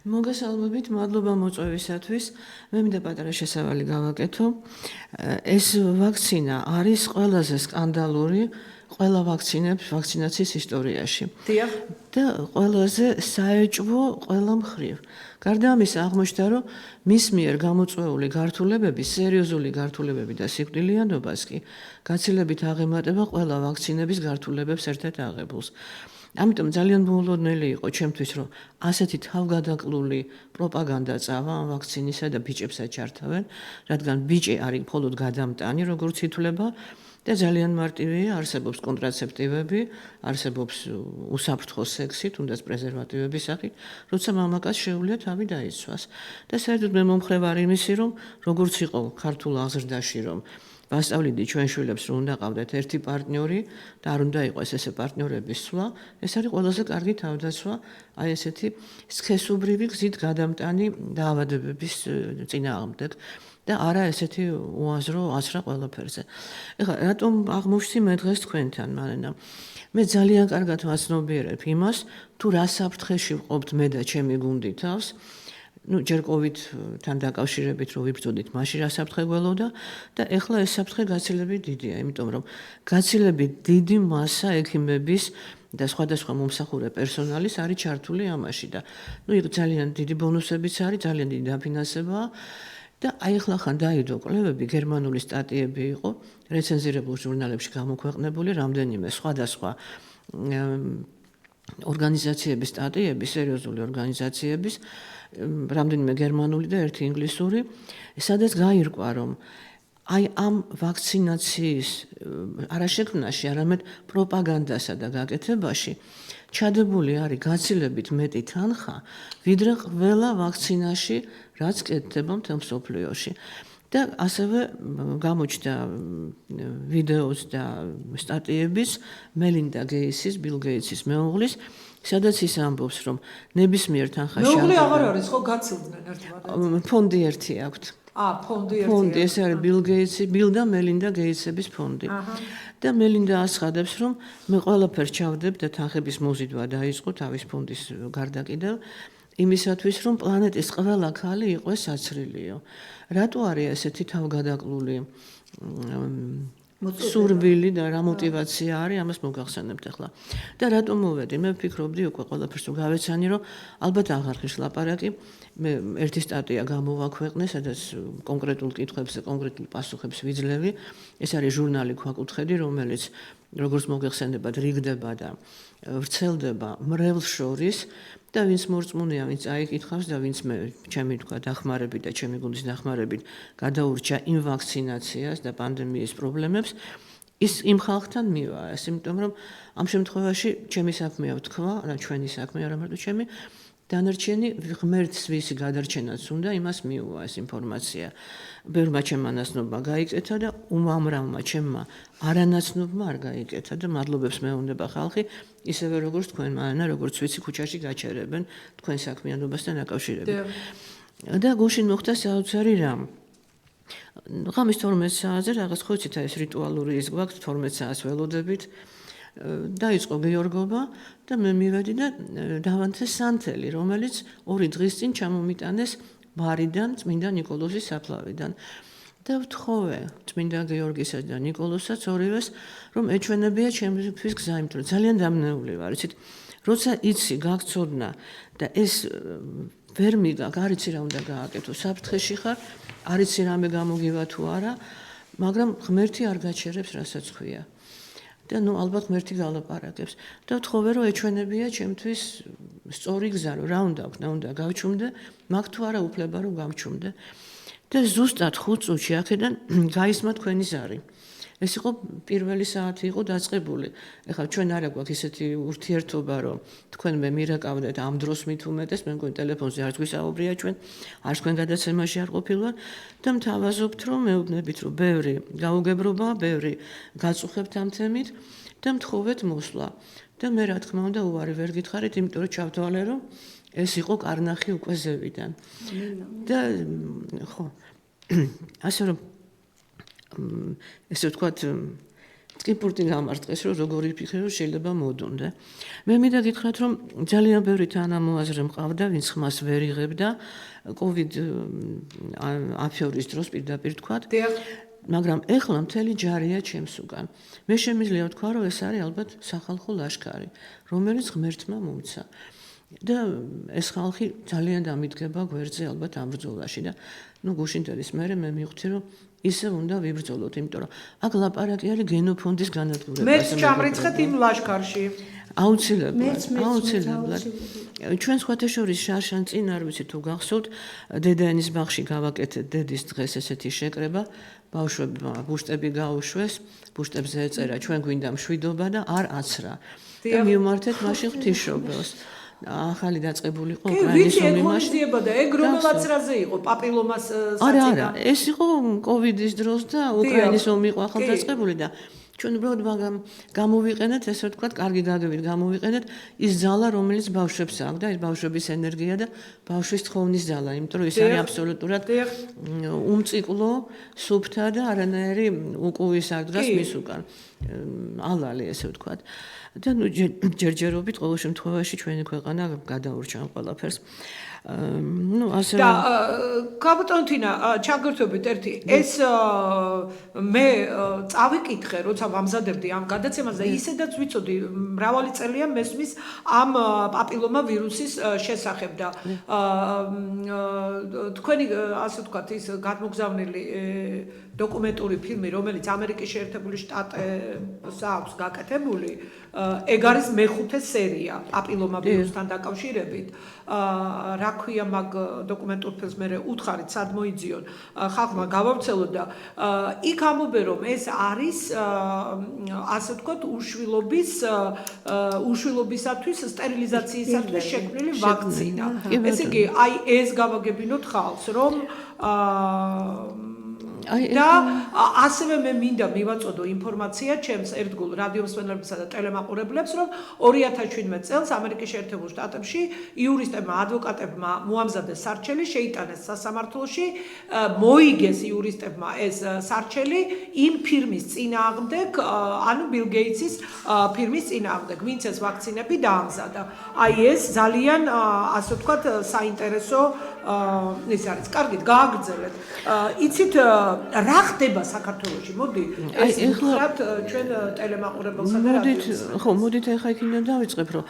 Speaker 3: მოგესალმებით, მადლობა მოწვევისათვის. მე მინდა პატარა შესავალი გავაკეთო. ეს ვაქცინა არის ყველაზე სკანდალური ყველა ვაქცინაციის ისტორიაში.
Speaker 1: დიახ.
Speaker 3: და ყველაზე საეჭვო ყველა მხრივ. გარდა ამისა აღმოჩნდა, რომ მის მიერ გამოწვეული გართულებები, სერიოზული გართულებები და სიკვდილიანობას კი გაცილებით აღემატება ყველა ვაქცინების გართულებებს ერთ-ერთ აღებულს. ამიტომ ძალიან მოულოდნელი იყო ჩემთვის, რომ ასეთი თავგადაკლული პროპაგანდა წავა ამ ვაქცინისა და ბიჭებსაც ჩართავენ, რადგან ბიჭი არის მხოლოდ გადამტანი, როგორც ითვლება და ძალიან მარტივია, არსებობს კონტრაცეპტივები, არსებობს უსაფრთხო სექსი, თუნდაც პრეზერვატივების სახით, როცა მამაკაც შეუძლია თავი დაიცვას. და საერთოდ მე მომხრევარ იმისი, რომ როგორც იყო ქართულ აღზრდაში, რომ ვასწავლიდი ჩვენ შვილებს, რომ უნდა ყავდეთ ერთი პარტნიორი და არ უნდა იყოს ესე პარტნიორების სვლა, ეს არის ყველაზე კარგი თავდაცვა აი ესეთი სქესობრივი გზით გადამტანი დაავადებების წინააღმდეგ და არა ესეთი უაზრო აცრა ყველაფერზე. ეხლა რატომ აღმოვშთი მე დღეს თქვენთან, მანენა? მე ძალიან კარგად ვაცნობიერებ იმას, თუ რა საფრთხეში ვყოფთ მე და ჩემი გუნდი თავს. ჯერ COVID-თან დაკავშირებით რომ ვიბრძოდით, მაშინ რა საფრთხე გველოდა და ეხლა ეს საფრთხე გაცილებით დიდია, იმიტომ რომ გაცილებით დიდი მასა ექიმების და სხვადასხვა მომსახურე პერსონალის არის ჩართული ამაში და იქ ძალიან დიდი ბონუსებიც არის, ძალიან დიდი დაფინანსებაა და აი ახლა ხან დაიდო კვლევები, გერმანული სტატიები იყო რეცენზირებულ ჟურნალებში გამოქვეყნებული, რამდენიმე სხვადასხვა ორგანიზაციების სტატიები, სერიოზული ორგანიზაციების, რამდენიმე გერმანული და ერთი ინგლისური, სადაც გაირკვა, რომ აი ამ ვაქცინაციის არაშექმნაში, არამედ პროპაგანდასა და გაკეთებაში ჩადებული არის გაცილებით მეტი თანხა, ვიდრე ყველა ვაქცინაში, რაც კეთდება მთელ მსოფლიოში. და ასევე გამოჩნდა ვიდეოს და სტატიების მელინდა გეიტსის, ბილ გეიტსის მეუღლის, სადაც ის ამბობს, რომ ნებისმიერ თანხაში
Speaker 1: მეუღლე აღარ არის, ხო გაცილდნენ ერთმანეთს?
Speaker 3: ფონდი ერთი აქვთ.
Speaker 1: ფონდი ერთი.
Speaker 3: ფონდი ეს არის ბილ გეიტსი, ბილ და მელინდა გეიტსების ფონდი. და მელინდა აცხადებს, რომ მე ყველაფერს ჩავდებ და თანხების მოზიდვა დაიწყო თავის ფონდის გარდა კიდევ იმისათვის, რომ პლანეტის ყველა ქალი იყოს საცრილიო. რატო არის ესეთი თავგადაკლული სურვილი და რა мотиваცია არის, ამას მოგახსენებთ ახლა. და რატომ მოვედი? მე ვფიქრობდი უკვე ყველაფერს რომ გავეცანი, რომ ალბათ აღარ ხირს ლაპარაკი. მე ერთი სტატია გამოვაქვეყნე, სადაც კონკრეტულ კითხვებზე კონკრეტულ პასუხებს ვიძლევი. ეს არის ჟურნალი ქვაკუთხედი, რომელიც როგორც მოგეხსენებათ, რიგდება და ვრცელდება მრევლს შორის. და ვინც მორწმუნეა, ვინც აიკითხავს და ვინც მე ჩემი თქვა დახმარებით და ჩემი გუნდის დახმარებით გადაურჩა იმ ვაქცინაციას და პანდემიის პრობლემებს, ის იმ ხალხთან მივაეს, იმიტომ რომ ამ შემთხვევაში ჩემი საქმეა ვთქვა, რა ჩვენი საქმეა, რა მარტო ჩემი, დანარჩენი ღმერთს ვისი გადარჩენაც უნდა იმას მიუვა ეს ინფორმაცია. ბევრმა ჩემმა ნაცნობმა გაიკეთა და უმამრავმა ჩემმა არანაცნობმა არ გაიკეთა და მადლობებს მეუნდება ხალხი, ისევე როგორც თქვენ მანანა, როგორც ვიცი ქუჩაში გაჩერებენ თქვენ საქმიანობასთან დაკავშირებით. და გუშინ მოხდა საოცარი რამ. ღამის 12 საათზე რაღაც ხო იცით ეს რიტუალური ის გვაქვს 12 საათს ველოდებით. დაიწყო გეორგობა და მე მივედი და დავანთე სანთელი, რომელიც 2 დღის წინ ჩამომიტანეს ბარიდან წმინდა ნიკოლოზის საფლავიდან. და ვთხოვე წმინდა გეორგისა და ნიკოლოზსაც ორივეს, რომ ეჩვენებია ჩემთვის გზა, იმიტომ რომ ძალიან დამნეული ვარ, იცით, როცა იცი გაგწოდნა და ეს ვერ მიგაკ, არ იცი რა უნდა გააკეთო, საფრთხეში ხარ, არ იცი რამე გამოგივა თუ არა, მაგრამ ღმერთი არ გაჩერებს, რასაც ხვია. და ნუ ალბათ მერტი გალაპარაკებს. და ვთხოვე რომ ეჩვენებია ჩემთვის სწორი გზა რომ რა უნდა გავჩუმდე, მაგ თუ არა უფლება რომ გავჩუმდე. და ზუსტად 5 წუთში აქედან გაისმა თქვენი ზარი. ეს იყო პირველი საათი იყო დაწყებული. ეხლა ჩვენ არა გვაქვს ისეთი ურთიერთობა, რომ თქვენ მე მირეკავდეთ ამ დროს მით უმეტეს, მე მგონი ტელეფონზე არც გვისაუბრია ჩვენ, არც თქვენ გადაცემაში არ ყოფილვარ და მთავაზობთ, რომ მეუბნებით, რომ ბევრი გაუგებრობა, ბევრი გაწუხებთ ამ თემით და მთხოვეთ მოსვლა. და მე რა თქმა უნდა უარი ვერ გითხარით, იმიტომ რომ ჩავთვალე, რომ ეს იყო კარნახი უკვე ზევიდან. და ხო ასე რომ ესე ვთქვათ ტკიპურტი გამარტყეს რომ როგორი ფიქრე რომ შეიძლება მოდუნდე. მე მინდა გითხრათ რომ ძალიან ბევრი თანამოაზრე მყავდა ვინც ხმას ვერ იღებდა COVID აფიორის დროს პირდაპირ ვთქვათ. მაგრამ ეხლა მთელი ჯარია ჩემს უკან. მე შემიძლია ვთქვა რომ ეს არის ალბათ სახალხო ლაშქარი რომელიც ღმერთმა მომცა. და ეს ხალხი ძალიან დამიდგება გვერდზე ალბათ ამ ბრძოლაში და ნუ გუშინდელის მერე მე მივხვდი რომ ისე უნდა ვიბრძოლოთ, იმიტომ რომ აქ ლაპარაკი არის გენოფონდის განადგურებაზე.
Speaker 1: მეც ჩამრიცხეთ იმ ლაშქარში.
Speaker 3: აუცილებლად. ჩვენ სხვათა შორის შარშან წინ არ ვიცი თუ გახსოვთ, დედაენის ბაღში გავაკეთეთ დედის დღეს ესეთი შეკრება, ბავშვებმა ბუშტები გაუშვეს, ბუშტებზე ეწერა ჩვენ გვინდა მშვიდობა და არ აცრა. და მივმართეთ მაშინ ღვთისმშობელს. ახალი დაწყებული იყო უკრაინის ომში.
Speaker 1: და ეგ რომელაც რაზე იყო პაპილომას
Speaker 3: არა, ეს იყო კოვიდის დროს და უკრაინის ომი იყო ახალ დაწყებული და ჩვენ უბრალოდ მაგამ გამოვიყენეთ, ესე ვთქვათ, კარგი გაგებით გამოვიყენეთ ის ძალა, რომელიც ბავშვებს აქვს და ეს ბავშვების ენერგია და ბავშვის თხოვნის ძალა, იმიტომ რომ ეს არის აბსოლუტურად უმციკლო, სუფთა და არანაირი უკუვის არ დგას მის უკან. ალალი ესე ვთქვათ. და ნუ ჯერჯერობით ყოველ შემთხვევაში ჩვენი ქვეყანა გადაურჩა ამ ყველაფერს. ნუ ასე
Speaker 1: და კაპიტონთინა ჩაგერთვებით ერთი ეს მე წავიკითხე როცა ვამზადებდი ამ გადაცემას და ისედაც ვიცოდი მრავალი წელია მესმის ამ პაპილომა ვირუსის შესახებ და თქვენი ასე ვთქვათ ის გადმოგზავნილი დოკუმენტური ფილმი რომელიც ამერიკის შეერთებული შტატებს აქვს გაკეთებული ეგ არის მეხუთე სერია პაპილომა ვირუსთან დაკავშირებით რა ქვია მაგ დოკუმენტურ ფილმს მე უთხარით სად მოიძიონ ხალხმა გავავრცელოთ და იქ ამბობენ რომ ეს არის ასე ვთქვათ უშვილობისათვის სტერილიზაციისათვის შექმნილი ვაქცინა ესე იგი აი ეს გავაგებინოთ ხალხს რომ და ასევე მე მინდა მივაწოდო ინფორმაცია ჩემს ერთგულ რადიომსმენელებსა და ტელემაყურებლებს რომ 2017 წელს ამერიკის შეერთებულ შტატებში იურისტებმა ადვოკატებმა მოამზადეს სარჩელი შეიტანეს სასამართლოში მოიგეს იურისტებმა ეს სარჩელი იმ ფირმის წინააღმდეგ ანუ ბილ გეიტსის ფირმის წინააღმდეგ ვინც ეს ვაქცინები დაამზადა აი ეს ძალიან ასე ვთქვათ საინტერესო ეს არის კარგით გააგრძელეთ იცით რა ხდება საქართველოში მოდი ეს ვთქვათ ჩვენ ტელემაყურებელსა და რადიოსთან
Speaker 3: ხო მოდით ახლა იქიდან დავიწყებ რომ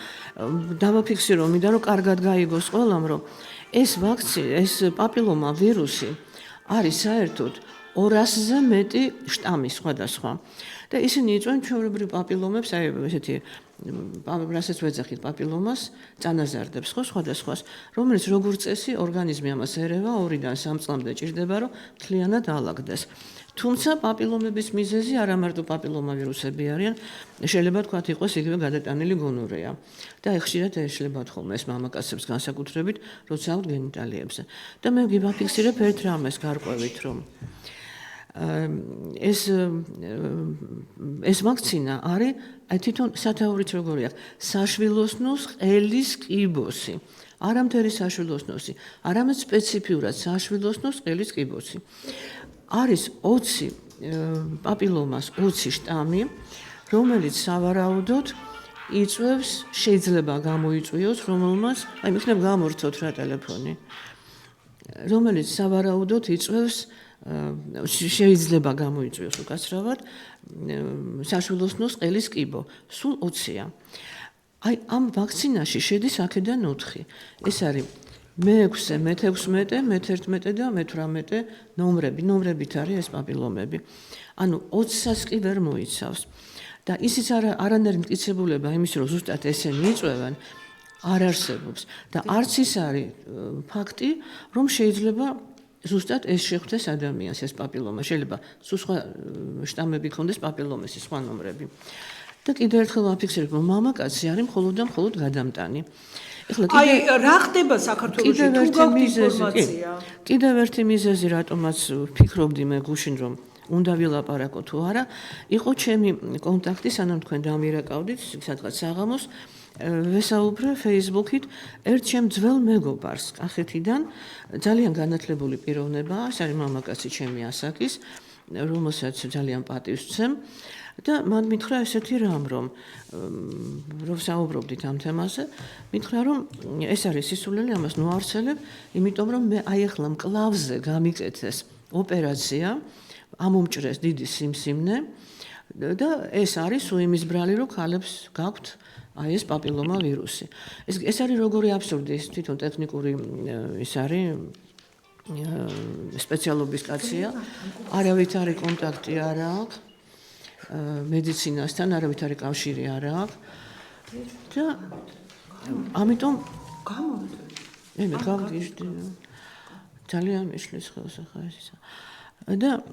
Speaker 3: დავაფიქსირო მინდა რომ კარგად გაიგოს ყველამ რომ ეს ვაქცინა ეს პაპილომა ვირუსი არის საერთოდ 200-ზე მეტი შტამი სხვადასხვა და ისინი იწვევენ ჩვეულებრივ პაპილომებს აი ესეთი რასაც ვეძახით პაპილომას წანაზარდებს ხო სხვადასხვას რომელიც როგორც წესი ორგანიზმი ამას ერევა 2-დან 3 წლამდე ჭირდება რომ მთლიანად ალაგდეს თუმცა პაპილომების მიზეზი არა მარტო პაპილომა ვირუსები არიან შეიძლება თქვათ იყოს იგივე გადატანილი გონორეა და ხშირად შეიძლება თხოვმე ეს მამაკაცებს განსაკუთრებით როცა აქვთ გენიტალიებზე და მე ვიფიქსირებ ერთ რამეს გარკვევით რომ ეს ვაქცინა არის თვითონ სათაურიც როგორი აქვს საშვილოსნოს ყელის კიბოსი არა მთელი საშვილოსნოსი არამედ სპეციფიურად საშვილოსნოს ყელის კიბოსი არის 20 პაპილომას 20 შტამი რომელიც სავარაუდოდ იწვევს შეიძლება გამოიწვიოს რომელმაც აი მიხნებ გამორთოთ რა ტელეფონი რომელიც სავარაუდოდ იწვევს შეიძლება გამოიწვიოს უკაცრავად საშვილოსნოს ყელის კიბო სულ 20-ია აი ამ ვაქცინაში შედის აქედან 4 ეს არის მე-6, მე-16, მე-11 და მე-18 ნომრებით არის ეს პაპილომები ანუ 20-ს კი ვერ მოიცავს და ისიც არანაირი მტკიცებულება იმის რომ ზუსტად ესენი იწვევენ არ არსებობს და არც ის არის ფაქტი რომ შეიძლება ზუსტად ეს შეხვდეს ადამიანს ეს პაპილომა შეიძლება სხვა შტამები ქონდეს პაპილომის სხვა ნომრები და კიდევ ერთხელ ვაფიქსირებ რომ მამაკაცი არის მხოლოდ და მხოლოდ გადამტანი ეხლა
Speaker 1: რა ხდება საქართველოში თუ გაქვთ ინფორმაცია
Speaker 3: კიდევ ერთი მიზეზი რატომაც ვფიქრობდი მე გუშინ რომ უნდა ვილაპარაკო თუ არა იყო ჩემი კონტაქტი სანამ თქვენ დამირეკავდით სადღაც საღამოს ვესაუბრე Facebook-ით ერთ ჩემ ძველ მეგობარს კახეთიდან ძალიან განათლებული პიროვნება ეს არის მამაკაცი ჩემი ასაკის რომელსაც ძალიან პატივს ვცემ და მან მითხრა ესეთი რამ რომ საუბრობდით ამ თემაზე მითხრა რომ ეს არის სისულელი ამას ნუარცელებ იმიტომ რომ მე აი ახლა მკლავზე გამიკეთეს ოპერაცია ამომჭრეს დიდი სიმსივნე და ეს არის იმის ბრალი რომ ქალებს გაქვთ აი ეს პაპილომა ვირუსი ეს არის როგორი აბსურდი ეს თვითონ ტექნიკური ის არის სპეციალობის კაცია არავით არის კონტაქტი არ აქვს მედიცინასთან არავითარი კავშირი არ აქვს და ამიტომ მე გავგიჟდი ძალიან მიშლის ხელს ახლა ესა და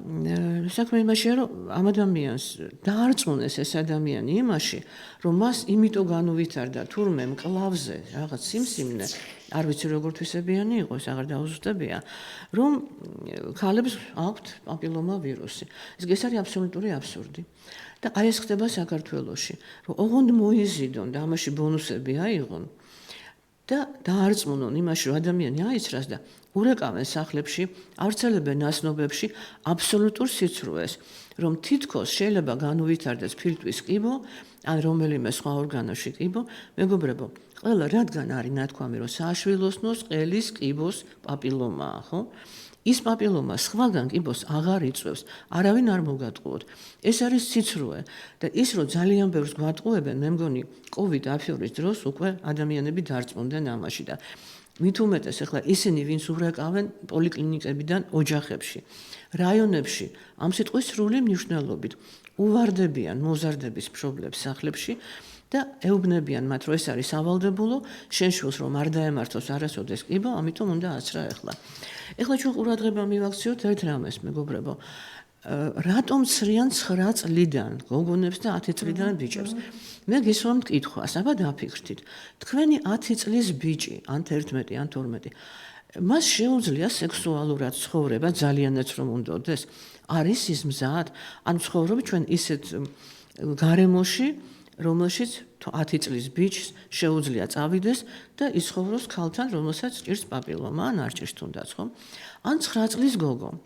Speaker 3: საქმე იმაშია რომ ამ ადამიანს დაარწმუნეს ეს ადამიანი იმაში რომ მას იმიტომ განუვითარდა თურმე მკლავზე რაღაც სიმსივნე არ ვიცი როგორ თვისებიანი იყო ეს აღარ დაუზუსტებია რომ ქალებს აქვთ პაპილომა ვირუსი ეს არის აბსოლუტური აბსურდი და აი ეს ხდება საქართველოში რომ ოღონდ მოიზიდონ და ამაში ბონუსები აიღონ და დაარწმუნონ იმაში რომ ადამიანი აიცრას და ურეკავენ სახლებში, ავრცელებენ ნაცნობებში აბსოლუტურ სიცრუეს, რომ თითქოს შეიძლება განუვითარდეს ფილტვის კიბო, ან რომელიმე სხვა ორგანოში კიბო, მეგობრებო, ყველა რადგან არის ნათქვამი, რომ სააშვილოსნოს ყელის კიბოს პაპილომაა, ხო? ის პაპილომა სხვაგან კიბოს აღარ იწვევს, არავინ არ მოგატყუოთ. ეს არის სიცრუე და ის რომ ძალიან ბევრს გვატყუებენ, მე მგონი COVID აფიორის დროს უკვე ადამიანები დარწმუნდნენ ამაში და მით უმეტეს ახლა ისინი ვინც ურეკავენ პოლიკლინიკებიდან ოჯახებში, რაიონებში, ამ სიტყვის სრული მნიშვნელობით უვარდებიან მოზარდების მშობლებს სახლებში და ეუბნებიან მათ რომ ეს არის სავალდებულო, შენ შვილს რომ არ დაემართოს არასოდეს კიბო, ამიტომ უნდა აცრა ახლა. ეხლა ჩვენ ყურადღება მივაქციოთ ერთ რამეს, მეგობრებო. რატომ ცრიან 9 წლიდან გოგონებს და 10 წლიდან ბიჭებს? მე გისვამთ კითხვას, აბა დაფიქრდით. თქვენი 10 წლის ბიჭი, ან 11, ან 12, მას შეუძლია სექსუალურად ცხოვრება ძალიანაც რომ უნდოდეს? არის ის მზად? ან ცხოვრობთ ჩვენ ისეთ გარემოში, რომელშიც 10 წლის ბიჭს შეუძლია წავიდეს და ისხოვროს ქალთან, რომელსაც ჭირს პაპილომა, ან არ ჭირს თუნდაც, ხო? ან 9 წლის გოგო.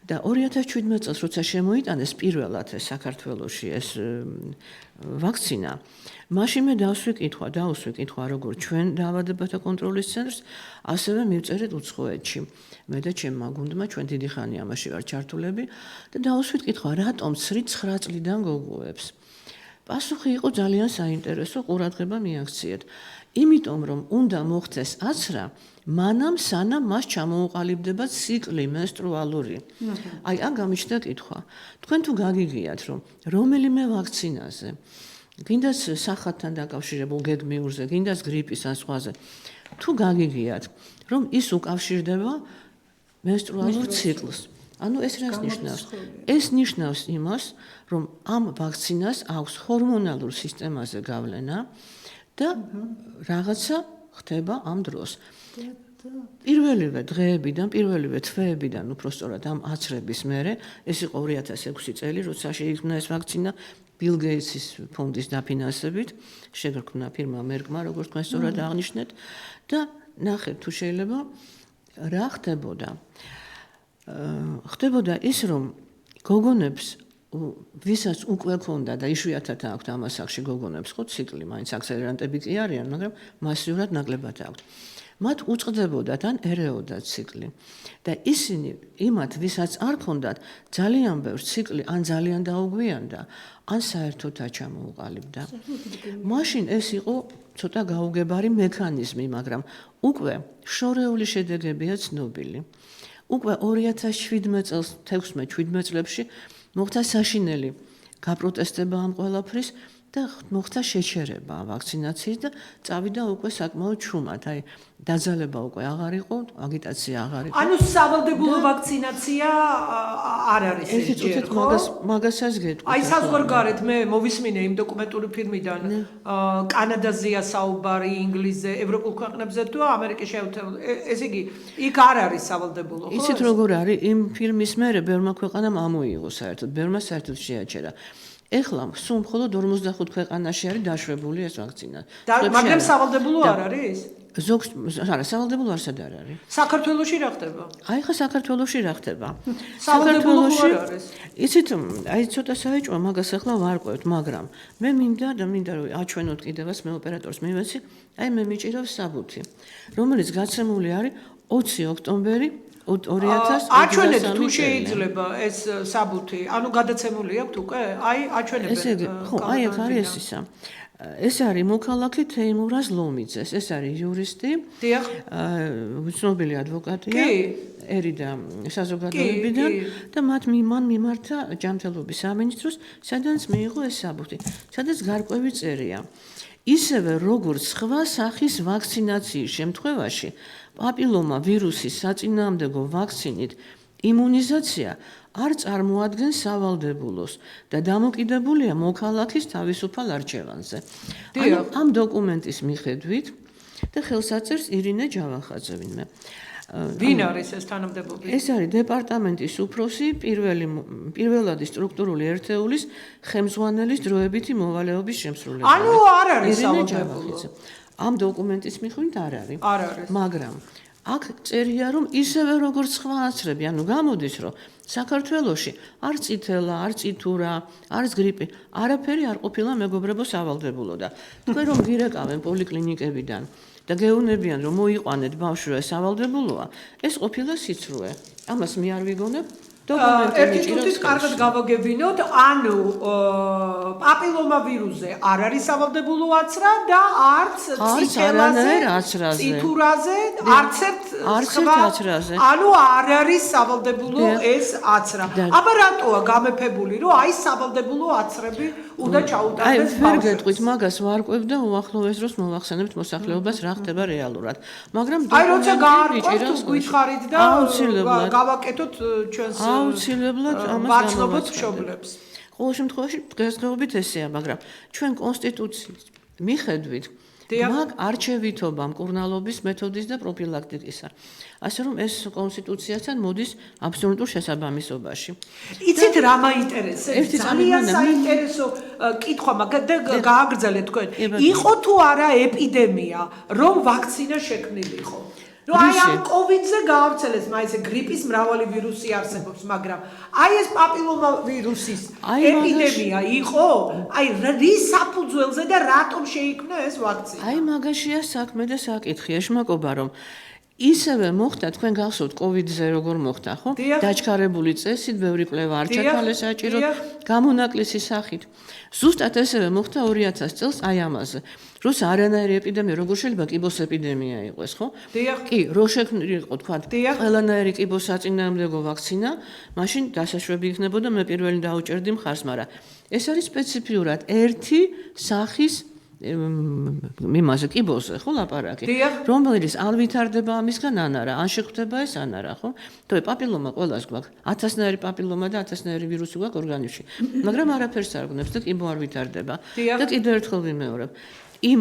Speaker 3: და 2017 წელს როცა შემოიტანეს პირველად საქართველოში ეს ვაქცინა, მაშინ მე დავსვი კითხვა როგორ ჩვენ დაავადებათა კონტროლის ცენტრს, ასევე მივწერეთ უცხოეთში. მე და ჩემმა გუნდმა ჩვენ დიდი ხანი ამაში ვარ ჩართულები და დავსვით კითხვა, რატომ ცრით 9 წლიდან გოგოებს? პასუხი იყო ძალიან საინტერესო, ყურადღება მიაქციეთ. იმიტომ რომ უნდა მოხდეს აცრა მანამ სანამ მას ჩამოუყალიბდება ციკლი მენსტრუალური. აი ამ გამიჩნდა კითხვა. თქვენ თუ გაგიგიათ რომ რომელიმე ვაქცინაზე, გინდას სახათთან დაკავშირებულ გეგმიურზე, გინდას გრიპის ან სხვაზე, თუ გაგიგიათ რომ ის უკავშირდება მენსტრუალურ ციკლს. ანუ ეს რას ნიშნავს? ეს ნიშნავს იმას, რომ ამ ვაქცინას აქვს ჰორმონალურ სისტემაზე გავლენა და რაღაცა ხდება ამ დროს. პირველივე დღეებიდან, პირველივე თვეებიდან, უпростоრად ამ აცრების მერე, ეს იყო 2006 წელი, როცა შეიქმნა ეს ვაქცინა ბილ გეიტსის ფონდის დაფინანსებით, შეგრქნა ფირმა მერკმა, როგორც თქვენ სწორად აღნიშნეთ და ნახეთ თუ შეიძლება რა ხდებოდა. ხდებოდა ის, რომ გოგონებს ვისაც უკვე ქონდა და იშვიათად აქვთ ამ ასაკში გოგონებს ხო ციკლი, მაინც აქსელერანტები კი არიან, მაგრამ მასიურად ნაკლებად აქვთ. მათ უწყდებოდათ ან ერეოდათ ციკლი. და ისინი იმათ, ვისაც არ ქონდათ, ძალიან ბევრ ციკლი ან ძალიან დაუგვიანდა, ან საერთოდ აჩამოუყალიბდა. მაშინ ეს იყო ცოტა გაუგებარი მექანიზმი, მაგრამ უკვე შორეული შედეგებია ცნობილი. უკვე 2017 წელს 16-17 წლებში მოხდა საშინელი გაპროტესტება ამ ყველაფრის და მოხდა შეჩერება ვაქცინაციის და წავიდა უკვე საკმაოდ ჩუმად. აი დაძალება უკვე აღარ იყო, აგიტაცია აღარ იყო.
Speaker 1: ანუ სავალდებულო ვაქცინაცია არ არის
Speaker 3: ერთი წუთით მაგასაც გეტყვით.
Speaker 1: აი საზღვარგარეთ მე მოვისმინე იმ დოკუმენტური ფილმიდან კანადაზეა საუბარი, ინგლისზე, ევროპულ ქვეყნებზე თუ ამერიკის შეერთებულ. ესე იგი, იქ არ არის სავალდებულო, ხო?
Speaker 3: იცით როგორ არის? იმ ფილმის მერე ბევრმა ქვეყანამ ამოიღო საერთოდ, ბევრმა საერთოდ შეაჩერა. ეხლა სულ მხოლოდ 45 ქვეყანაში არის დაშვებული ეს ვაქცინა.
Speaker 1: მაგრამ სავალდებულო არ არის?
Speaker 3: ზოგ არა, სავალდებულო არსად არ არის.
Speaker 1: საქართველოში რა ხდება?
Speaker 3: აი ხა საქართველოში რა ხდება?
Speaker 1: სავალდებულო არ არის.
Speaker 3: იცით, აი ცოტა საეჭვო მაგას ახლა ვარკვევთ, მაგრამ მე მინდა რომ აჩვენოთ კიდევაც მე ოპერატორს მივეცი, აი მე მიჭირავს საბუთი, რომელიც გაცემული არის 20 ოქტომბერი 2023
Speaker 1: აჩვენეთ თუ შეიძლება ეს საბუთი, ანუ გადაცემული აქვს უკვე? აი აჩვენებთ.
Speaker 3: ესე იგი, ხო, აი აქ არის ისა. ეს არის მოქალაქე თეიმურაზ ლომიძეს, ეს არის იურისტი.
Speaker 1: დიახ.
Speaker 3: ცნობილი ადვოკატია. ერიდა საზოგადოებიდან და მან მიმართა ჯანმრთელობის სამინისტროს, სადაც მიიღო ეს საბუთი, სადაც გარკვევი წერია. ისევე როგორც სხვა სახის ვაქცინაციის შემთხვევაში, პაპილომა ვირუსის საწინააღმდეგო ვაქცინით იმუნიზაცია არ წარმოადგენს სავალდებულოს და დამოკიდებულია მოქალაქის თავისუფალ არჩევანზე. ამ დოკუმენტის მიხედვით და ხელსაწერს ირინე ჯავახაძე ვინმე.
Speaker 1: ვინ არის ეს თანამდებობი?
Speaker 3: ეს არის დეპარტამენტის უფროსი პირველადი სტრუქტურული ერთეულის ხელმძღვანელის დროებითი მოვალეობის შემსრულებელი.
Speaker 1: ანუ არ არის სავალდებულო.
Speaker 3: ამ დოკუმენტის მიხედვით არ არის.
Speaker 1: არ არის.
Speaker 3: მაგრამ აქ წერია რომ ისევე როგორც სხვა აცრები, ანუ გამოდის რომ საქართველოში არ წითელა, არ წითურა, არც გრიპი, არაფერი არ ყოფილა მეგობრებო სავალდებულო და თქვენ რომ გირეკავენ პოლიკლინიკებიდან და გეუბნებიან რომ მოიყვანეთ ბავშვი ეს სავალდებულოა, ეს ყოფილა სიცრუე. ამას მე არ ვიგონებ.
Speaker 1: ერთი წუთით კარგად გავაგებინოთ, ანუ პაპილომა ვირუსზე არ არის სავალდებულო აცრა და არც ციტელაზე, ციტურაზე, არც ერთ
Speaker 3: აცრაზე.
Speaker 1: ანუ არ არის სავალდებულო ეს აცრა. აბა რატოა გამეფებული, რომ აი სავალდებულო აცრები უნდა ჩაუტარდეს ბავშვებს?
Speaker 3: აი ვერ გეტყვით, მაგას ვარკვევ და უახლოეს დროს მოვახსენებთ მოსახლეობას რა ხდება რეალურად. მაგრამ
Speaker 1: აი როცა გაარკვევთ გითხარით და გავაკეთოთ ჩვენს
Speaker 3: აუცილებლად ამას
Speaker 1: ვაცნობოთ მშობლებს.
Speaker 3: ყოველ შემთხვევაში დღესდღეობით ესეა, მაგრამ ჩვენ კონსტიტუციის მიხედვით მაგ არჩევითობა მკურნალობის მეთოდის და პროფილაქტიკისა. ასე რომ ეს კონსტიტუციასთან მოდის აბსოლუტურ შესაბამისობაში.
Speaker 1: იცით რა მაინტერესებს? ძალიან საინტერესო კითხვა გააგრძელეთ თქვენ. იყო თუ არა ეპიდემია, რომ ვაქცინა შექმნილიყო? Ну აი ამ კოვიდზე გაავრცელეს მაინც გრიპის მრავალი ვირუსი არსებობს, მაგრამ აი ეს პაპილომა ვირუსის ეპიდემია იყო? აი რის საფუძველზე და რატომ შეიქმნა ეს ვაქცინა?
Speaker 3: აი მაგაშია საქმე და საკითხი, ეშმაკობა რომ ისევე მოხდა თქვენ გახსოვთ კოვიდზე როგორ მოხდა, ხო? დაჩქარებული წესით, ბევრი კვლევა არ ჩათვალეს საჭიროდ, გამონაკლისის სახით. ზუსტად ესევე მოხდა 2000 წელს აი ამაზე. როცა არანაირი ეპიდემია, როგორ შეიძლება კიბოს ეპიდემია იყოს, ხო? კი, რო შექმნილი იყო თქვა, ყველანაირი კიბოს საწინააღმდეგო ვაქცინა, მაშინ დასაშვები იქნებოდა, მე პირველი დაუჭერდი მხარს, მაგრამ ეს არის სპეციფიურად ერთი სახის იმაზე კიბოზე, ხო, ლაპარაკი, რომელიც ან ვითარდება ამისგან ან არა, ან შეხვდება ეს ან არა, ხო? თორე პაპილომა ყველას გვაქვს, 1000-ნაირი პაპილომა და 1000-ნაირი ვირუსი გვაქვს ორგანიზმში, მაგრამ არაფერს არ გვნებს და კიბო არ ვითარდება. და კიდევ ერთხელ ვიმეორებ, იმ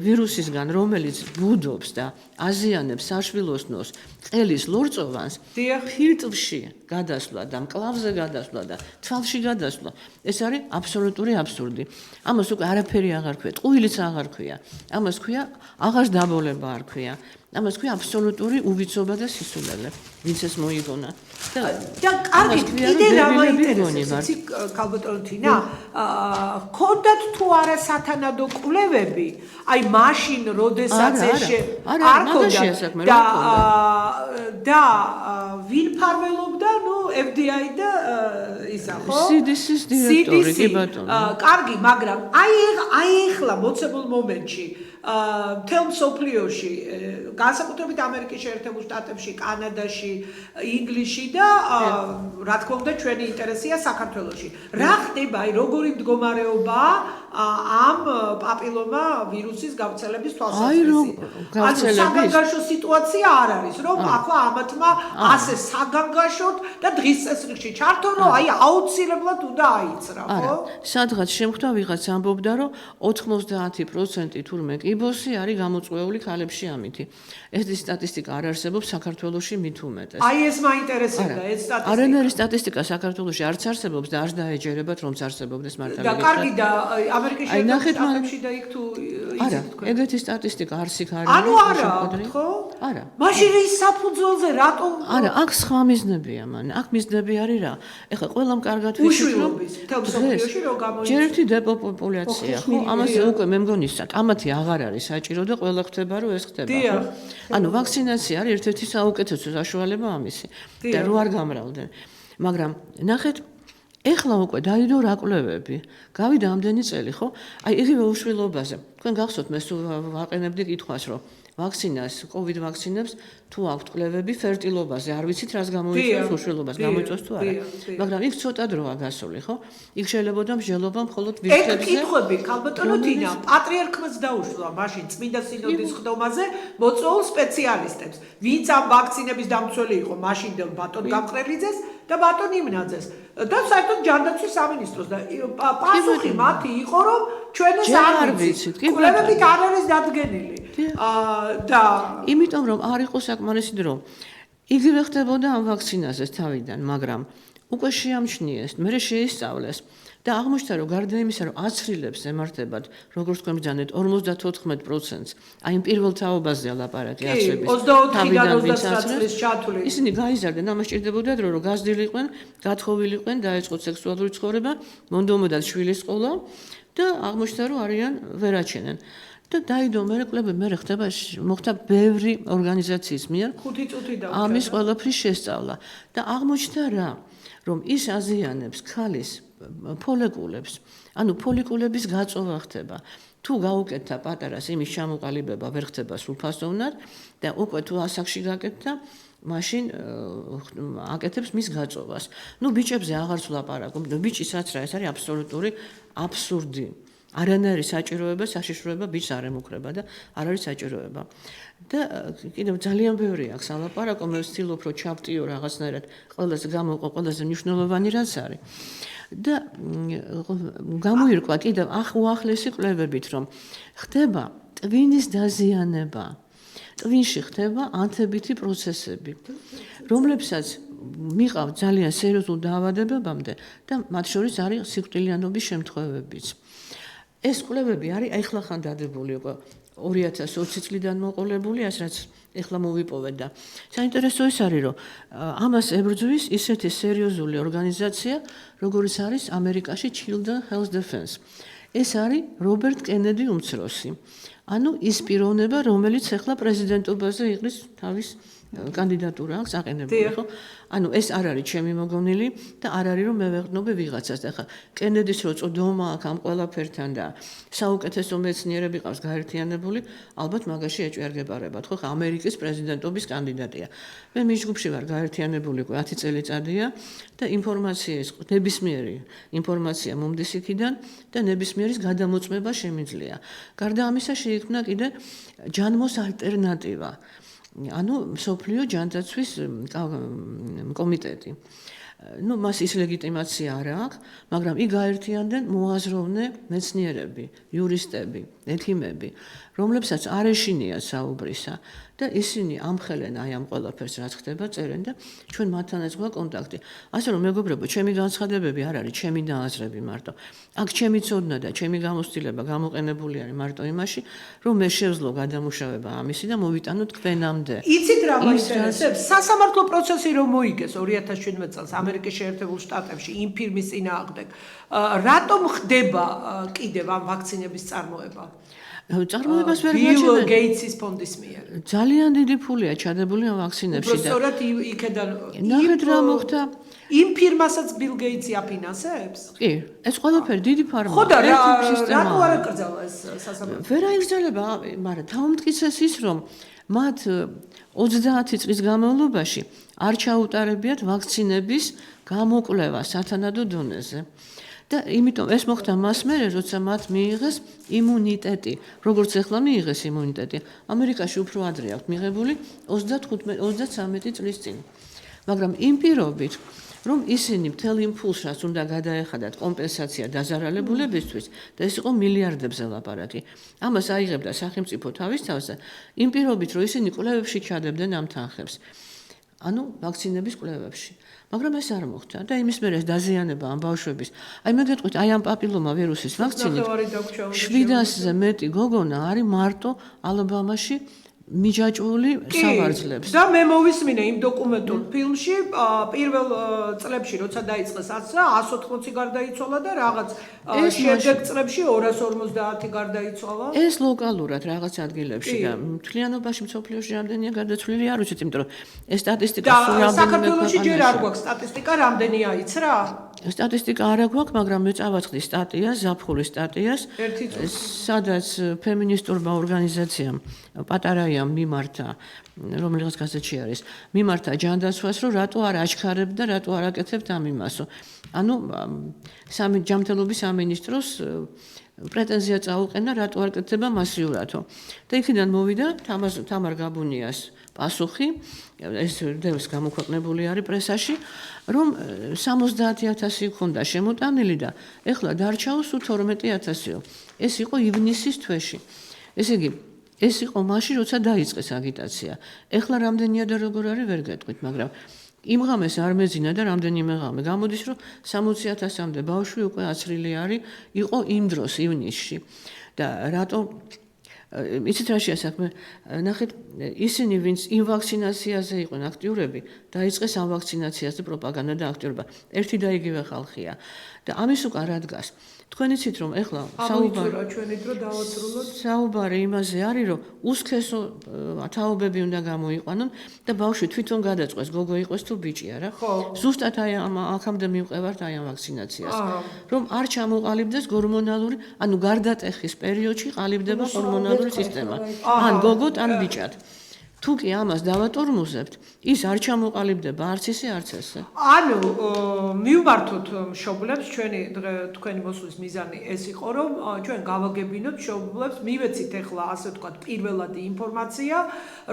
Speaker 3: ვირუსისგან, რომელიც ბუდობს და აზიანებს საშვილოსნოს ყელის ლორწოვანს, ფილტრში გადასვლა და მკლავზე გადასვლა და თვალში გადასვლა, ეს არის აბსოლუტური აბსურდი. ამას უკვე არაფერი აღარ ქვია, ტყუილიც აღარ ქვია. ამას ქვია აღარ დაბოლება არ ქვია. ამას ქვია აბსოლუტური უვიცობა და სისულელე, ვინც ეს მოიგონა.
Speaker 1: და კარგი, კიდე რა მაინტერესებს, ქალბატონო თინა, ხონდათ თუ არა სათანადო კვლევები, აი მაშინ როდესაც ეს არ ქონდა და ვინ ფარველობდა, ნუ FDI და ისა ხო?
Speaker 3: CDC-ის დირექტორი,
Speaker 1: CDC,
Speaker 3: კი ბატონო.
Speaker 1: კარგი, მაგრამ აი ეხლა მოცემულ მომენტში მთელ მსოფლიოში, განსაკუთრებით ამერიკის შეერთებულ შტატებში, კანადაში, ინგლისში და რა თქმა უნდა ჩვენი ინტერესია საქართველოში. რა ხდება, აი როგორი მდგომარეობაა ამ პაპილომა ვირუსის გავრცელების თვალსაზრისით? საგანგაშო სიტუაცია არ არის, რომ ახლა ამათმა ასე საგანგაშოდ და დღის წესრიგში ჩართონ, რომ აი აუცილებლად უნდა აიწრა, ხო?
Speaker 3: სადღაც შემხვდა ვიღაც ამბობდა, რომ 90% თურმე კიბოსი არის გამოწვეული ქალებში ამითი. ეს სტატისტიკა არ არსებობს საქართველოში მით უმეტეს.
Speaker 1: აი ეს მაინტერესებდა, ეს სტატისტიკა.
Speaker 3: არანაირი სტატისტიკა საქართველოში არც არსებობს და არც დაეჯერებათ რომც არსებობდეს მართალია.
Speaker 1: და კარგი და ამერიკის შეერთებულ შტატებში და იქ თუ
Speaker 3: არა, ეგეთი სტატისტიკა არც იქ არის.
Speaker 1: ანუ არა, ხო?
Speaker 3: არა.
Speaker 1: მაშინ ის საფუძველზე რატო
Speaker 3: არა, აქ სხვა მიზნებია მან. აქ მიზნები არის რა? ეხლა ყველამ კარგად ვიცით რომ
Speaker 1: თელ მსოფლიოში რომ გამოიწვია.
Speaker 3: ჯერ ერთი დეპოპულაცია, ხო? ამაზე უკვე მე მგონი კამათი აღარ არის საჭირო და ყველა ხდება რომ ეს ხდება, ხო? ანუ ვაქცინაცია არის ერთ-ერთი საუკეთესო საშუალება ამისი. და რო არ გამრავლდნენ. მაგრამ ნახეთ ეხლა უკვე დაიდო რა კვლევები. გავიდა ამდენი წელი, ხო? აი იგივე უშვილობაზე. თქვენ გახსოვთ მე სულ ვაყენებდი კითხვას, რომ ვაქცინას, COVID ვაქცინებს თუ აქვთ კვლევები ფერტილობაზე, არ ვიცით რას გამოიწვევს უშვილობას, გამოიწვევს თუ არა. მაგრამ იქ ცოტა დროა გასული, ხო? იქ შეიძლება მსჯელობა მხოლოდ ვირუსებზე.
Speaker 1: ეგ კითხვები, ქალბატონო თინა, პატრიარქმაც დაუშვა მაშინ წმინდა სინოდის ხდომაზე მოწვეულ სპეციალისტებს, ვინც ამ ვაქცინების დამცველი იყო მაშინდელ ბატონ გამყრელიძეს და ბატონ იმნაძეს. და საერთოდ ჯანდაცვის სამინისტროს და პასუხი მათი იყო, რომ ჩვენ ეს არ ვიცით. კვლევებით არ არის დადგენილი. და
Speaker 3: იმიტომ რომ არ იყო საკმარისი დრო. იგივე ხდებოდა ამ ვაქცინაზე თავიდან, მაგრამ უკვე შეამჩნიეს, მე შეისწავლეს და აღმოჩნდა რომ გარდა იმისა რომ აცრილებს ემართებათ, როგორც თქვენ ბრძანეთ 54%-ს, აი იმ პირველ თაობაზე ლაპარაკი აცრების.
Speaker 1: 24-დან 29 წლის ჩათვლი.
Speaker 3: ისინი გაიზარდნენ, ამას ჭირდებოდათ რომ გაზრდილიყვნენ, გათხოვილიყვნენ, დაეწყოთ სექსუალური ცხოვრება, მონდომოდათ შვილის ყოლა და აღმოჩნდა რომ არიან ვერაჩენენ. და დაიდო მერეკლები მე ხდება მოხდა ბევრი ორგანიზაციის მიერ
Speaker 1: 5 წუთი და
Speaker 3: ამის ყველაფრის შესწავლა და აღმოჩნდა რა რომ ის აზიანებს ქალის ფოლიკულებს ანუ ფოლიკულების გაწოვა ხდება თუ გაუკეთდა პატარას იმის ჩამოყალიბება ვერ ხდება სრულფასოვნად და უკვე თუ ასაკში გაკეთდა მაშინ აკეთებს მის გაწოვას ნუ ბიჭებზე აღარც ვლაპარაკობ ბიჭის რაც რა ეს არის აბსოლუტური აბსურდი არანაირი საჭიროება, საშიშროება ბიჭს არ ემუქრება და არ არის საჭიროება. და კიდევ ძალიან ბევრი აქვს ალაპარაკო, მე ვცდილობ რომ ჩავტიო რაღაცნაირად ყველაზე გამოყო ყველაზე მნიშვნელოვანი რაც არის. და გამოირკვა კიდევ უახლესი კვლევებით რომ ხდება ტვინის დაზიანება. ტვინში ხდება ანთებითი პროცესები, რომლებსაც მიყავთ ძალიან სერიოზულ დაავადებებამდე და მათ შორის არის სიკვდილიანობის შემთხვევებიც. ეს კვლევები არის ახლახან დადებული უკვე 2020 წლიდან მოყოლებული, ასაც ეხლა მოვიპოვეთ და საინტერესო ის არის, რომ ამას ებრძვის ისეთი სერიოზული ორგანიზაცია, როგორიც არის ამერიკაში Children Health Defense. ეს არის რობერტ კენედი უმცროსი. ანუ ის პიროვნება, რომელიც ეხლა პრეზიდენტობაზე იყრის თავის კანდიდატურა აქვს აყენებული, ხო? ანუ ეს არ არის ჩემი მოგონილი და არ არის რომ მე ვეღნობე ვიღაცას და ხა კენედის რო წოდომა აქვს ამ ყველაფერთან და საუკეთესო მეცნიერები ყავს გაერთიანებული, ალბათ მაგაში ეჭვიარგებარებათ, ხო? ხა ამერიკის პრეზიდენტობის კანდიდატია. მე მის ჯგუფში ვარ გაერთიანებული უკვე 10 წელიწადია და ინფორმაციის ნებისმიერი ინფორმაცია მომდის იქიდან და ნებისმიერის გადამოწმება შემიძლია. გარდა ამისა შეიქმნა კიდე ჯანმოს ალტერნატივა. ანუ მსოფლიო ჯანდაცვის კომიტეტი. ну მას ის ლეგიტიმაცია არ აქვს, მაგრამ იქ გაერთიანდნენ მოაზროვნე მეცნიერები, იურისტები, ექიმები, რომლებსაც არ ეშინია საუბრისა და ისინი ამხელენ აი ამ ყველაფერს რაც ხდება, წერენ და ჩვენ მათთანაც გვაქვს კონტაქტი. ასე რომ მეგობრებო, ჩემი განცხადებები არ არის ჩემი დააზრები მარტო. აქ ჩემი ცოდნა და ჩემი გამოცდილება გამოყენებული არის მარტო იმაში, რომ მე შევძლო გადამუშავება ამისი და მოვიტანო თქვენამდე.
Speaker 1: იცით რა მაინტერესებს? სასამართლო პროცესი რომ მოიგეს 2017 წელს ამერიკის შეერთებულ შტატებში იმ ფირმის წინააღმდეგ, რატომ ხდება კიდევ ამ ვაქცინების წარმოება?
Speaker 3: წარმოებას ვერ
Speaker 1: ბილ
Speaker 3: გაჩვენებენ.
Speaker 1: გეიცის ფონდის მიერ.
Speaker 3: ძალიან დიდი ფულია ჩადებული ამ ვაქცინებში და
Speaker 1: უბრალოდ იქედან
Speaker 3: ნახეთ რა მოხდა.
Speaker 1: იმ ფირმასაც Bill Gates-ი აფინანსებს?
Speaker 3: კი, ეს ყველაფერი დიდი ფარმა.
Speaker 1: ხო და რატო არ აკრძალა ეს სასამართლო?
Speaker 3: ვერ აიგრძელება, მაგრამ თავმტკიცეს ის, რომ მათ 30 წლის განმავლობაში არ ჩაუტარებიათ ვაქცინების გამოკვლევა სათანადო დონეზე. და იმიტომ ეს მოხდა მას მერე, როცა მათ მიიღეს იმუნიტეტი. როგორც ახლა მიიღეს იმუნიტეტი, ამერიკაში უფრო ადრე აქვს მიღებული 33 წლის წინ. მაგრამ იმ პირობით, რომ ისინი მთელ იმ ფულს, რაც უნდა გადაეხადათ კომპენსაცია დაზარალებულებისთვის და ეს იყო მილიარდებზე ლაპარაკი. ამას აიღებდა სახელმწიფო თავისთავად, იმ პირობით, რომ ისინი კვლევებში ჩადებდნენ ამ თანხებს. ანუ ვაქცინების კვლევებში. მაგრამ ეს არ მოხდა და იმის მერე ეს დაზიანება ამ ბავშვების. აი მე გეტყვით, აი ამ პაპილომა ვირუსის ვაქცინით 700-ზე მეტი გოგონა არის მარტო ალაბამაში მიჯაჭვული სავარძლებს.
Speaker 1: და მე მოვისმინე იმ დოკუმენტურ ფილმში პირველ წლებში, როცა დაიწყეს 180 გარდაიცვალა და რაღაც შემდეგ წლებში 250 გარდაიცვალა.
Speaker 3: ეს ლოკალურად რაღაც ადგილებში და მთლიანობაში მსოფლიოში რამდენია გარდაცვლილი არ ვიცით, იმიტომ რომ ეს სტატისტიკა სულ რამდენიმე
Speaker 1: საქართველოში ჯერ არ გვაქვს სტატისტიკა, რამდენი აიცრა?
Speaker 3: სტატისტიკა არ აქვს, მაგრამ მე წავაწყდი სტატიას, ზაფხულის სტატიას, სადაც ფემინისტურმა ორგანიზაციამ პატარაიამ მიმართა, რომელიღაც გაზეთში არის, მიმართა ჯანდაცვას, რომ რატო არ აჩქარებთ და რატო არ აკეთებთ ამ იმასო. ანუ ჯანმრთელობის სამინისტროს პრეტენზია წაუყენა, რატო არ აკეთება მასიურათო. და იქიდან მოვიდა თამარ გაბუნიას პასუხი, ეს დევს გამოქვეყნებული არის პრესაში, რომ 70,000 ქონდა შემოტანილი და ეხლა დარჩაო სულ 12,000-ო. ეს იყო ივნისის თვეში. ესე იგი, ეს იყო მაშინ, როცა დაიწყეს აგიტაცია. ეხლა რამდენია და როგორ არის ვერ გეტყვით, მაგრამ იმ ღამეს არ მეძინა და რამდენიმე ღამე გამოდის, რომ 60,000-მდე ბავშვი უკვე აცრილი არის, იყო იმ დროს ივნისში. და რატო იცით რა შეასახმე, ნახეთ, ისინი ვინც იმ ვაქცინაციაზე იყვნენ აქტიურები, დაიწყეს ამ ვაქცინაციაზე პროპაგანდა და აქტიურობა. ერთი და იგივე ხალხია. და ამის უკან რა დგას? თქვენ იცით რომ ეხლა საუბარი იმაზე არის, რომ უსქესო თაობები უნდა გამოიყვანონ და ბავშვი თვითონ გადაწყვეს, გოგო იყოს თუ ბიჭი არა. ზუსტად აი აქამდე მივყევართ აი ამ ვაქცინაციას. რომ არ ჩამოყალიბდეს გორმონალური, ანუ გარდატეხის პერიოდში ყალიბდება ჰორმონალური სისტემა. ან გოგოთ, ან ბიჭად. თუ კი ამას დავატორმუზებთ, ის არ ჩამოყალიბდება არც ისე, არც ესე.
Speaker 1: ანუ მივმართოთ მშობლებს, თქვენი მოსვლის მიზანი ეს იყო, რომ ჩვენ გავაგებინოთ მშობლებს, მივეცით ახლა ასე ვთქვათ, პირველადი ინფორმაცია,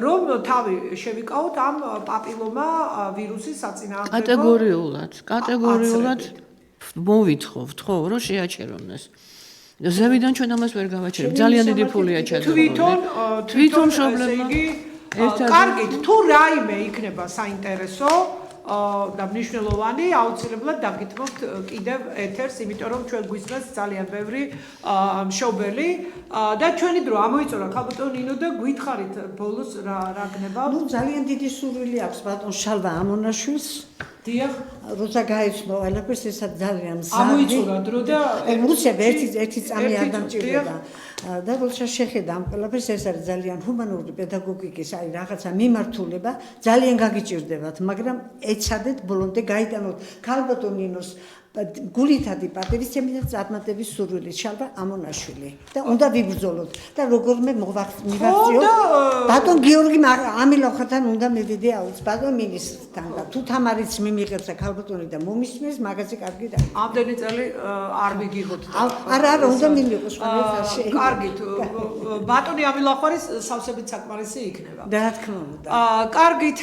Speaker 1: რომ თავი შევიკავოთ ამ პაპილომა ვირუსის საწინააღმდეგო.
Speaker 3: კატეგორიულად მოვითხოვთ, ხო, რომ შეაჩერონ ეს. ზევიდან ჩვენ ამას ვერ გავაჩერებთ. ძალიან დიდი ფულია ჩადებული. თვითონ მშობლებმა
Speaker 1: კარგით, თუ რაიმე იქნება საინტერესო და მნიშვნელოვანი, აუცილებლად დაგითმობთ კიდევ ეთერს, იმიტომ რომ ჩვენ გვისმენს ძალიან ბევრი მშობელი და ჩვენი დრო ამოიწურა ქალბატონ ნინო და გითხარით ბოლოს რა გნება?
Speaker 2: ნუ ძალიან დიდი სურვილი აქვს ბატონ შალვა ამონაშვილს.
Speaker 1: დიახ,
Speaker 2: როცა გაიცნო ყველაფერს, ესა ძალიან მზარდი.
Speaker 1: ამოიწურა დრო და
Speaker 2: ემოცია ერთი წამი არ დამჭირდება. და როცა შეხედა ამ ყველაფერს, ეს არის ძალიან ჰუმანური პედაგოგიკის, აი რაღაცა მიმართულება, ძალიან გაგიჭირდებათ, მაგრამ ეცადეთ ბოლომდე გაიტანოთ ქალბატონ ნინოს გულითადი პატივისცემი და წარმატების სურვილი შალვა ამონაშვილი და უნდა ვიბრძოლოთ და როგორმე მივაქციოთ ბატონ გიორგი ამილოხათან უნდა მივიდე აუც ბატონ მინისტრთან და თუ თამარიც მიმიღებს და ქალბატონი და მომისმენს მაგაზე კარგი და
Speaker 1: ამდენი წელი არ მიგიღოთ
Speaker 2: არა უნდა მიმიღოს ყველაფერში
Speaker 1: კარგით ბატონი ამილოხარის სავსებით საკმარისი იქნება
Speaker 2: და რა თქმა უნდა
Speaker 1: კარგით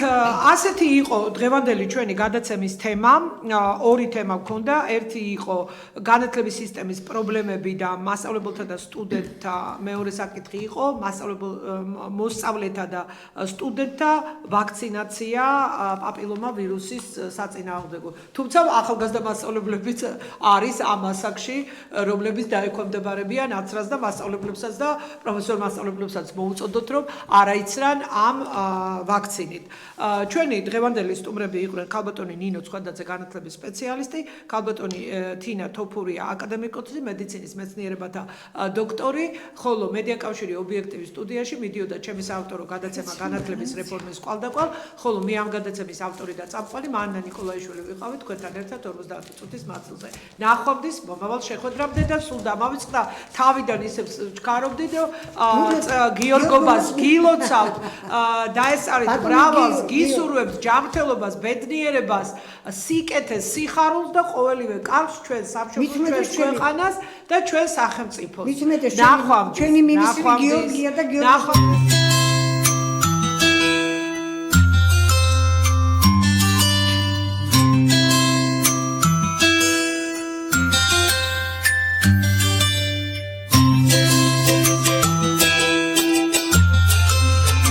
Speaker 1: ასეთი იყო დღევანდელი ჩვენი გადაცემის თემა ორი თემა გქონდა ერთი იყო განათლების სისტემის პრობლემები და მასწავლებელთა და სტუდენტთა მეორე საკითხი იყო მოსწავლეთა და სტუდენტთა ვაქცინაცია პაპილომა ვირუსის საწინააღმდეგო. თუმცა ახალგაზრდა მასწავლებლებიც არის ამ ასაკში, რომლებიც დაექვემდებარებიან 9-ს და მასწავლებლებსაც და პროფესორ მასწავლებლებსაც მოუწოდოთ, რომ არაიცრან ამ ვაქცინით. ჩვენი დღევანდელი სტუმრები იყვნენ ქალბატონი ნინო ცხადაძე განათლების სპეციალისტი, ქალბატონი თინა თოფურია, აკადემიკოსი, მედიცინის მეცნიერებათა დოქტორი, ხოლო მედიაკავშირი ობიექტივის სტუდიაში მიდიოდა ჩემი საავტორო გადაცემა განათლების რეფორმის კვალდაკვალ, ხოლო მე ამ გადაცემის ავტორი და წამყვანი მანნა ნიკოლაიშვილი ვიყავი თქვენთან ერთად 50 წუთის მანძილზე. ნახვამდის მომავალ შეხვედრამდე და სულ დამავიწყდა თავიდან ისე ჩქარობდი და გიორგობას გილოცავთ დაესწარით მრავალს, გისურვებთ ჯანმრთელობას, ბედნიერებას, სიკეთეს, სიხარულს და ყოველივე კარგს ჩვენ სამშობლოს ქვეყანას და ჩვენ სახელმწიფოს.
Speaker 2: ნახვამდის. ჩვენი მინისტრი გიორგია და გიორგი